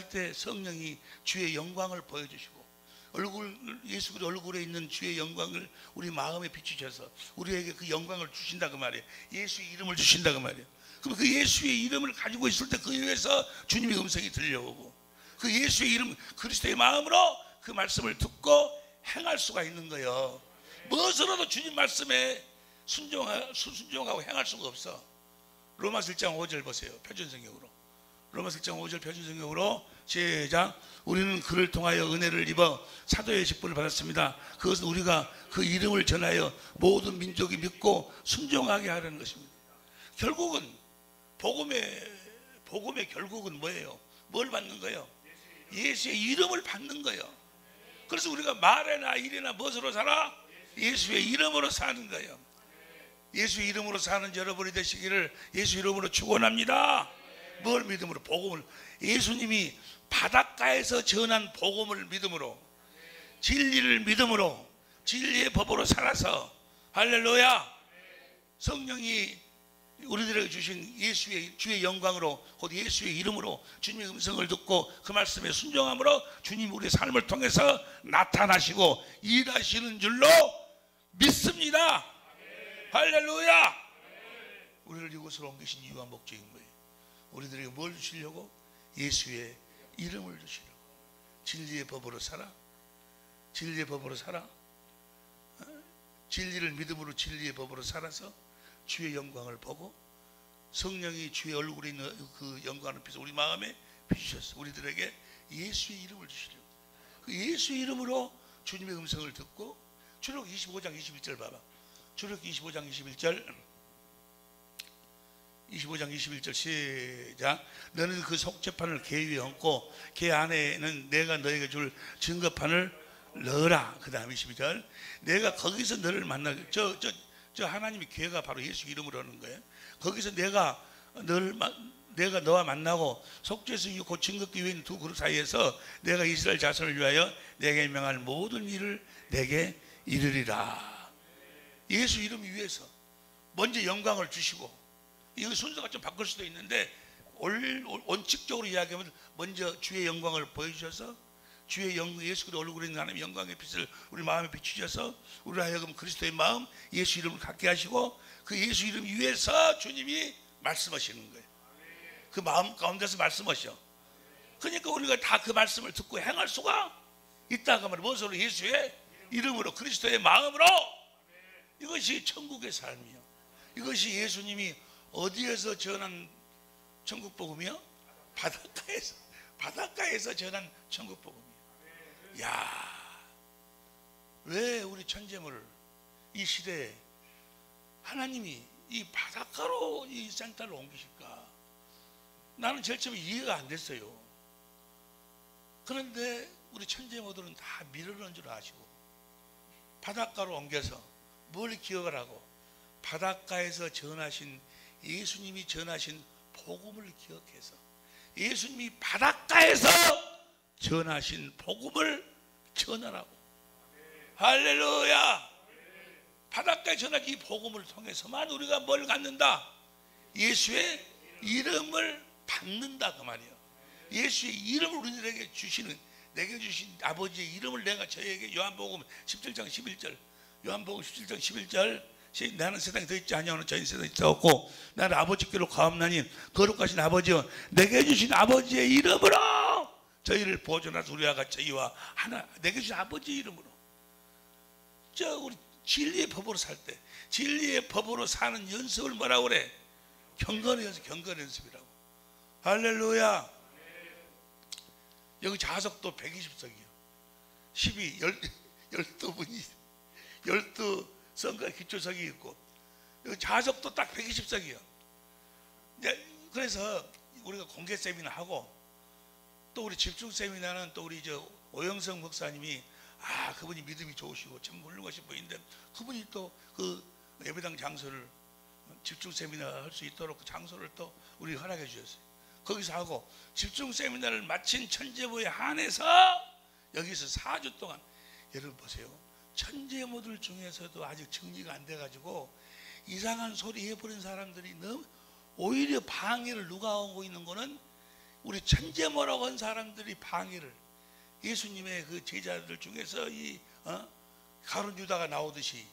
때 성령이 주의 영광을 보여주시고, 예수 그리스도 얼굴에 있는 주의 영광을 우리 마음에 비추셔서 우리에게 그 영광을 주신다 그 말이에요. 예수의 이름을 주신다 그 말이에요. 그럼 그 예수의 이름을 가지고 있을 때 그 위에서 주님의 음성이 들려오고, 그 예수의 이름, 그리스도의 마음으로 그 말씀을 듣고 행할 수가 있는 거예요. 무엇으로도 주님 말씀에 순종하고 행할 수가 없어. 로마서 1장 5절 보세요. 표준성경으로. 로마서 1장 5절 표준성경으로 시작. 우리는 그를 통하여 은혜를 입어 사도의 직분을 받았습니다. 그것은 우리가 그 이름을 전하여 모든 민족이 믿고 순종하게 하려는 것입니다. 결국은 복음의 결국은 뭐예요? 뭘 받는 거예요? 예수의 이름을 받는 거예요. 그래서 우리가 말이나 일이나 무엇으로 살아? 예수의 이름으로 사는 거예요. 예수의 이름으로 사는 여러분이 되시기를 예수 이름으로 축원합니다. 뭘 믿음으로? 복음을. 예수님이 바닷가에서 전한 복음을 믿음으로, 진리를 믿음으로, 진리의 법으로 살아서, 할렐루야, 성령이 우리들에게 주신 주의 영광으로, 곧 예수의 이름으로 주님의 음성을 듣고 그 말씀에 순종함으로 주님 우리의 삶을 통해서 나타나시고 일하시는 줄로 믿습니다. 할렐루야. 우리를 이곳으로 옮기신 이유와 목적인 거예요. 우리들에게 뭘 주시려고? 예수의 이름을 주시려고. 진리의 법으로 살아. 진리의 법으로 살아. 진리를 믿음으로 진리의 법으로 살아서 주의 영광을 보고, 성령이 주의 얼굴에 있는 그 영광을 비춰서 우리 마음에 비추셨어. 우리들에게 예수의 이름을 주시려고. 그 예수의 이름으로 주님의 음성을 듣고, 출애굽기 25장 21절 봐봐. 출애굽기 25장 21절 시작. 너는 그 속죄판을 궤 위에 얹고 궤 안에는 내가 너에게 줄 증거판을 넣어라. 그 다음 22절. 내가 거기서 너를 만나게. 저 하나님의 궤가 바로 예수 이름으로 하는 거예요. 거기서 내가 너와 만나고 속죄수 곧 증거기 위에 있는 두 그룹 사이에서 내가 이스라엘 자손을 위하여 내게 명할 모든 일을 내게 이르리라. 예수 이름 위에서 먼저 영광을 주시고, 이 순서가 좀 바뀔 수도 있는데 원칙적으로 이야기하면 먼저 주의 영광을 보여주셔서 주의 예수 그리스도 얼굴에 있는 하나님의 영광의 빛을 우리 마음에 비추셔서 우리 하여금 그리스도의 마음, 예수 이름을 갖게 하시고 그 예수 이름 위에서 주님이 말씀하시는 거예요. 그 마음 가운데서 말씀하셔. 그러니까 우리가 다 그 말씀을 듣고 행할 수가 있다고 말이에요. 무엇으로? 예수의 이름으로, 그리스도의 마음으로. 이것이 천국의 삶이요. 이것이 예수님이 어디에서 전한 천국 복음이요? 바닷가에서 전한 천국 복음이에요. 야, 왜 우리 천재물을 이 시대에 하나님이 이 바닷가로 이 센터를 옮기실까? 나는 제일 처음에 이해가 안 됐어요. 그런데 우리 천재모들은 다 미루는 줄 아시고 바닷가로 옮겨서 뭘 기억을 하고 바닷가에서 전하신 예수님이 전하신 복음을 기억해서 예수님이 바닷가에서 전하신 복음을 전하라고. 할렐루야. 바닷가에 전하신 이 복음을 통해서만 우리가 뭘 갖는다? 예수의 이름을 받는다 그 말이에요. 예수의 이름을 우리들에게 주시는, 내게 주신 아버지의 이름을 내가 저에게, 요한복음 17장 11절, 요한복음 17장 11절, 나는 세상에 더 있지 아니하노 저희 세상에 있었고 나는 아버지께로 가옵나니 거룩하신 아버지여 내게 주신 아버지의 이름으로 저희를 보존하사 우리와 같이 저희와 하나, 내게 주신 아버지의 이름으로. 저 우리 진리의 법으로 살 때, 진리의 법으로 사는 연습을 뭐라고 그래? 경건의 연습, 경건의 연습이라고. 할렐루야. 여기 좌석도 120석이요 12분이 12성과 기초석이 있고 여기 좌석도 딱 120석이요. 그래서 우리가 공개 세미나 하고 또 우리 집중 세미나는 또 우리 저 오영성 목사님이 그분이 믿음이 좋으시고 참 훌륭하신 분인데 그분이 또 그 예배당 장소를 집중 세미나 할 수 있도록 그 장소를 또 우리 허락해 주셨어요. 거기서 하고 집중 세미나를 마친 천재부에 한해서 여기서 4주 동안, 여러분 보세요. 천재모들 중에서도 아직 정리가 안 돼가지고 이상한 소리 해버린 사람들이 너무 오히려 방해를 누가 하고 있는 거는 우리 천재모라고 한 사람들이 방해를, 예수님의 그 제자들 중에서 이 가룟 유다가 나오듯이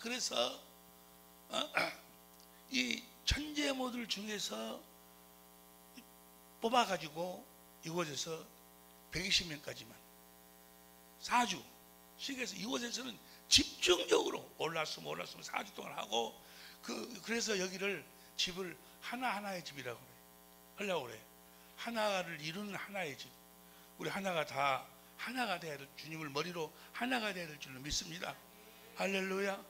그래서 이 천재모들 중에서 뽑아가지고 이곳에서 120명까지만 4주 시에서 이곳에서는 집중적으로 올랐으면 4주 동안 하고 그래서 여기를 집을 하나하나의 집이라고 그래. 하려고 그래. 하나를 이루는 하나의 집. 우리 하나가 다 하나가 돼야 될, 주님을 머리로 하나가 돼야 될 줄로 믿습니다. 할렐루야.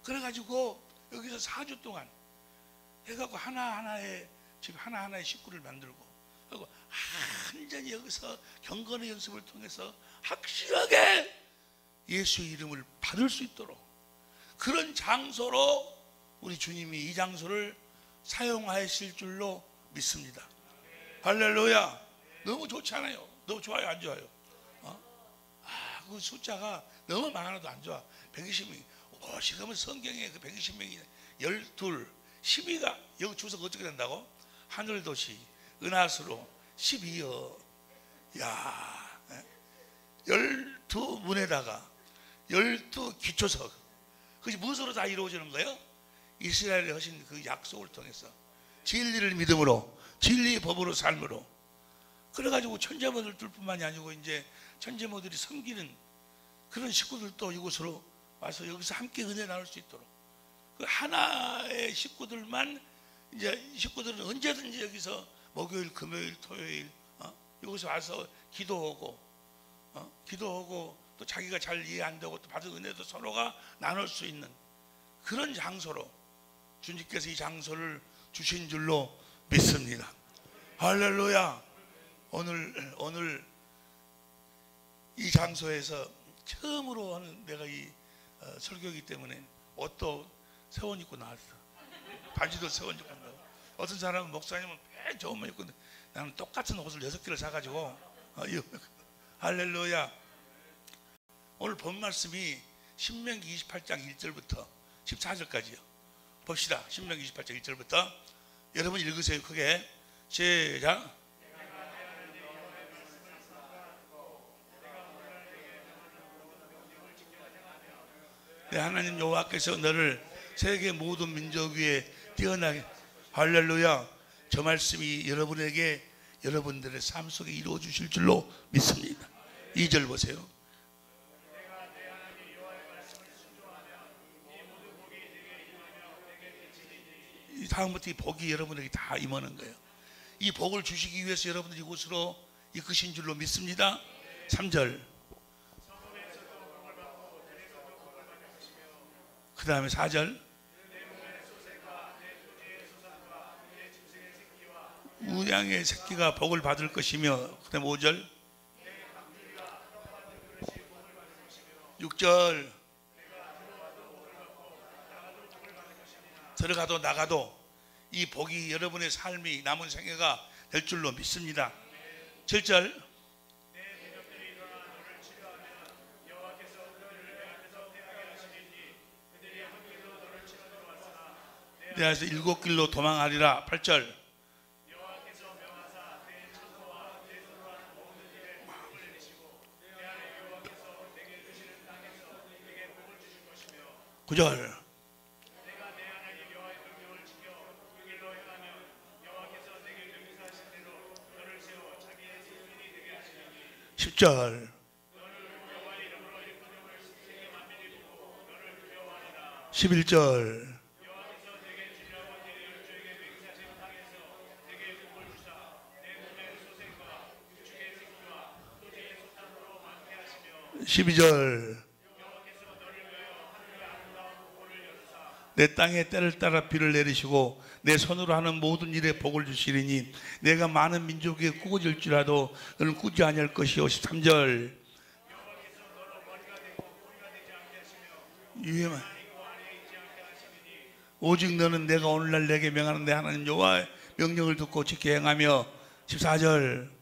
그래가지고 여기서 4주 동안 해갖고 하나하나의 집, 하나하나의 식구를 만들고 그리고 완전히 여기서 경건의 연습을 통해서 확실하게 예수의 이름을 받을 수 있도록 그런 장소로 우리 주님이 이 장소를 사용하실 줄로 믿습니다. 할렐루야. 너무 좋지 않아요? 너무 좋아요? 안 좋아요? 그 숫자가 너무 많아도 안 좋아. 120명이 지금은 성경에 그 120명이 12, 12가 여기 주소가 어떻게 된다고? 하늘도시 은하수로 12여. 야, 12문에다가 12기초석. 그것이 무엇으로 다 이루어지는 거예요? 이스라엘이 하신 그 약속을 통해서 진리를 믿음으로, 진리의 법으로 삶으로. 그래가지고 천재모들뿐만이 아니고 이제 천재모들이 섬기는 그런 식구들도 이곳으로 와서 여기서 함께 은혜 나눌 수 있도록, 그 하나의 식구들만, 이제 식구들은 언제든지 여기서 목요일, 금요일, 토요일 여기서 와서 기도하고 또 자기가 잘 이해 안 되고 또 받은 은혜도 서로가 나눌 수 있는 그런 장소로 주님께서 이 장소를 주신 줄로 믿습니다. 할렐루야. 오늘 이 장소에서 처음으로 하는 내가 이 설교이기 때문에 옷도 새 옷 입고 나왔어. 바지도 새 옷 입고 간다고. 어떤 사람은 목사님은 매 좋은 옷 입고, 나는 똑같은 옷을 6개를 사가지고 할렐루야. 오늘 본 말씀이 신명기 28장 1절부터 14절까지요. 봅시다. 신명기 28장 1절부터 여러분 읽으세요. 크게. 시작. 내 하나님 여호와께서 너를 세계 모든 민족 위에 뛰어나게. 할렐루야. 저 말씀이 여러분에게 여러분들의 삶 속에 이루어 주실 줄로 믿습니다. 2절 보세요. 다음부터 이 복이 여러분에게 다 임하는 거예요. 이 복을 주시기 위해서 여러분들이 이곳으로 이끄신 줄로 믿습니다. 3절. 그 다음에 4절. 우양의 새끼가 복을 받을 것이며, 그 다음에 5절. 6절. 들어가도 나가도 이 복이 여러분의 삶이 남은 생애가 될 줄로 믿습니다. 7절. 내 안에서 7길로 도망하리라. 8절. 구절. 10절. 11절. 12절. 내 땅에 때를 따라 비를 내리시고 내 손으로 하는 모든 일에 복을 주시리니 내가 많은 민족에게 꾸어질지라도 너는 꾸지 아니할 것이요. 13절. 유해만 오직 너는 내가 오늘날 내게 명하는 내 하나님 여호와의 명령을 듣고 지켜 행하며. 14절.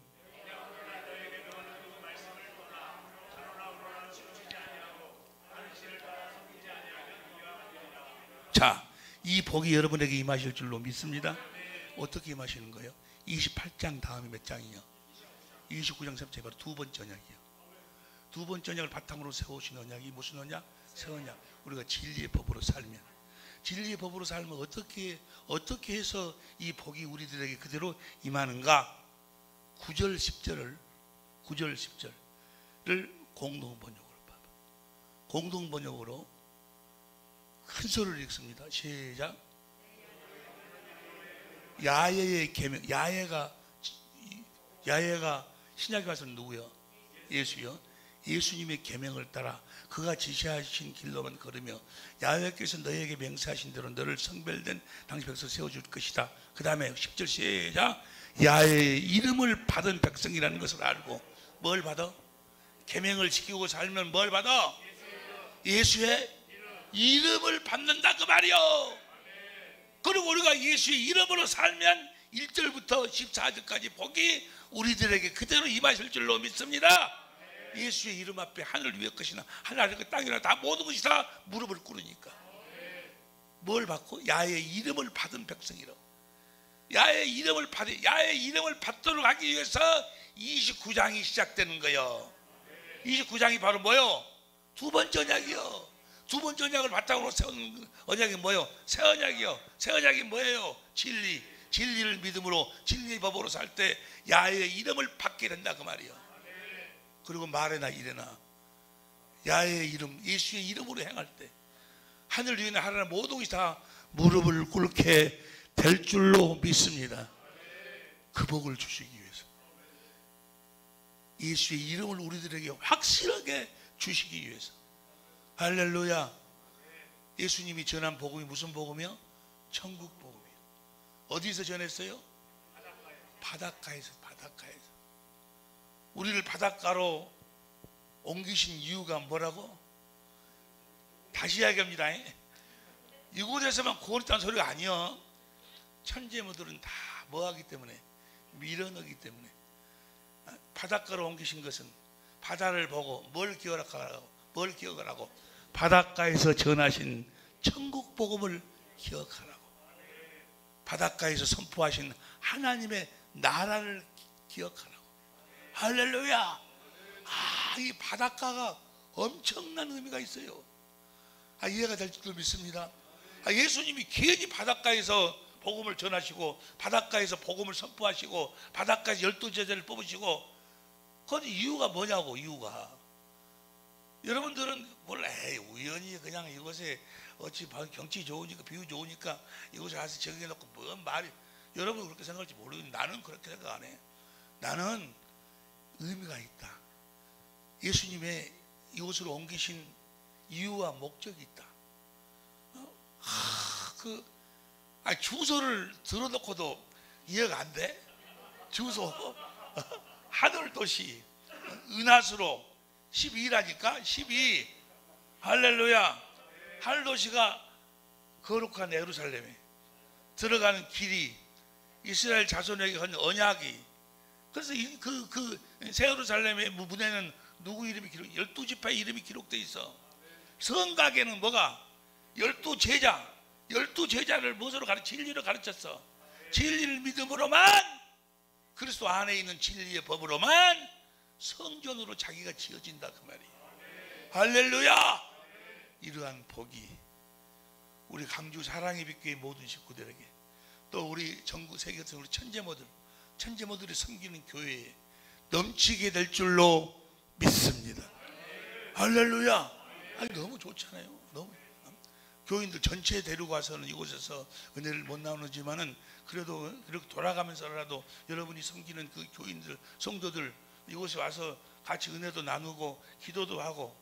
자, 이 복이 여러분에게 임하실 줄로 믿습니다. 어떻게 임하시는 거예요? 28장 다음이 몇 장이요? 29장 3절 바로 두 번째 언약이요. 두 번째 언약을 바탕으로 세우신 언약이 무슨 언약? 새 언약. 우리가 진리의 법으로 살면, 진리의 법으로 살면 어떻게 해서 이 복이 우리들에게 그대로 임하는가? 9절 10절을 공동 번역으로 봐봐. 공동 번역으로 큰 소리를 읽습니다. 시작. 야훼의 계명. 야훼가 신약에 와서는 누구요? 예수요. 예수님의 계명을 따라 그가 지시하신 길로만 걸으며 야훼께서 너에게 맹세하신 대로 너를 성별된 당시 백성 세워줄 것이다. 그 다음에 10절 시작. 야훼의 이름을 받은 백성이라는 것을 알고 뭘 받아? 계명을 지키고 살면 뭘 받아? 예수의 이름을 받는다 그 말이요. 그리고 우리가 예수의 이름으로 살면 1절부터 14절까지 복이 우리들에게 그대로 임하실 줄로 믿습니다. 예수의 이름 앞에 하늘 위의 것이나 하늘 아래 것 땅이나 다 모든 것이 다 무릎을 꿇으니까 뭘 받고? 야의 이름을 받은 백성이라고. 야의 이름을 받도록 하기 위해서 29장이 시작되는 거예요. 29장이 바로 뭐요? 두 번째 언약이요. 두 번째 언약을 바탕으로 세운 언약이 뭐예요? 새 언약이요. 새 언약이 뭐예요? 진리를 믿음으로 진리의 법으로 살 때 야훼의 이름을 받게 된다 그 말이요. 그리고 말에나 이래나 야훼의 이름, 예수의 이름으로 행할 때 하늘 위에는 하나님 모든 것이 다 무릎을 꿇게 될 줄로 믿습니다. 그 복을 주시기 위해서 예수의 이름을 우리들에게 확실하게 주시기 위해서. 할렐루야. 예수님이 전한 복음이 무슨 복음이요? 천국 복음이요. 어디서 전했어요? 바닷가에서. 우리를 바닷가로 옮기신 이유가 뭐라고? 다시 이야기합니다. 이곳에서만 구원했다는 소리가 아니요. 천재무들은 다 뭐하기 때문에? 밀어넣기 때문에. 바닷가로 옮기신 것은 바다를 보고 뭘 기억하라고? 바닷가에서 전하신 천국 복음을 기억하라고. 바닷가에서 선포하신 하나님의 나라를 기억하라고. 할렐루야. 이 바닷가가 엄청난 의미가 있어요. 이해가 될 줄 믿습니다. 예수님이 괜히 바닷가에서 복음을 전하시고 바닷가에서 복음을 선포하시고 바닷가에서 12제자를 뽑으시고 그건 이유가 뭐냐고. 이유가 여러분들은 몰라. 우연히 그냥 이곳에 어찌 경치 좋으니까 비유 좋으니까 이곳에 가서 정해놓고 뭔 말이. 여러분 그렇게 생각할지 모르겠는데 나는 그렇게 생각 안 해. 나는 의미가 있다. 예수님의 이곳으로 옮기신 이유와 목적이 있다. 주소를 들어놓고도 이해가 안 돼? 주소 하늘도시 은하수로 12라니까 12. 할렐루야. 하늘도시가 거룩한 예루살렘에 들어가는 길이 이스라엘 자손에게 한 언약이. 그래서 그 새 예루살렘의 문에는 누구 이름이 12지파의 이름이 기록되어 있어. 성곽에는 뭐가 12제자를 무엇으로 진리로 가르쳤어. 진리를 믿음으로만, 그리스도 안에 있는 진리의 법으로만 성전으로 자기가 지어진다 그 말이에요. 할렐루야. 이러한 복이 우리 강주 사랑의 빛교회 모든 식구들에게, 또 우리 전국 세계에서 우리 천재모들이 섬기는 교회에 넘치게 될 줄로 믿습니다. 할렐루야. 아니 너무 좋잖아요. 너무 교인들 전체 데리고 와서는 이곳에서 은혜를 못 나누지만은 그래도 이렇게 돌아가면서라도 여러분이 섬기는 그 교인들, 성도들 이곳에 와서 같이 은혜도 나누고 기도도 하고,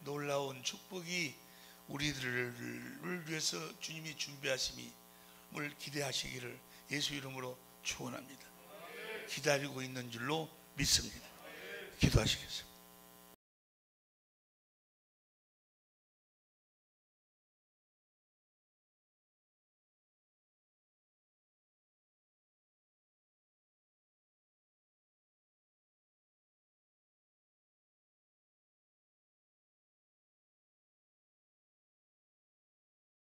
놀라운 축복이 우리들을 위해서 주님이 준비하심을 기대하시기를 예수 이름으로 축원합니다. 기다리고 있는 줄로 믿습니다. 기도하시겠습니다.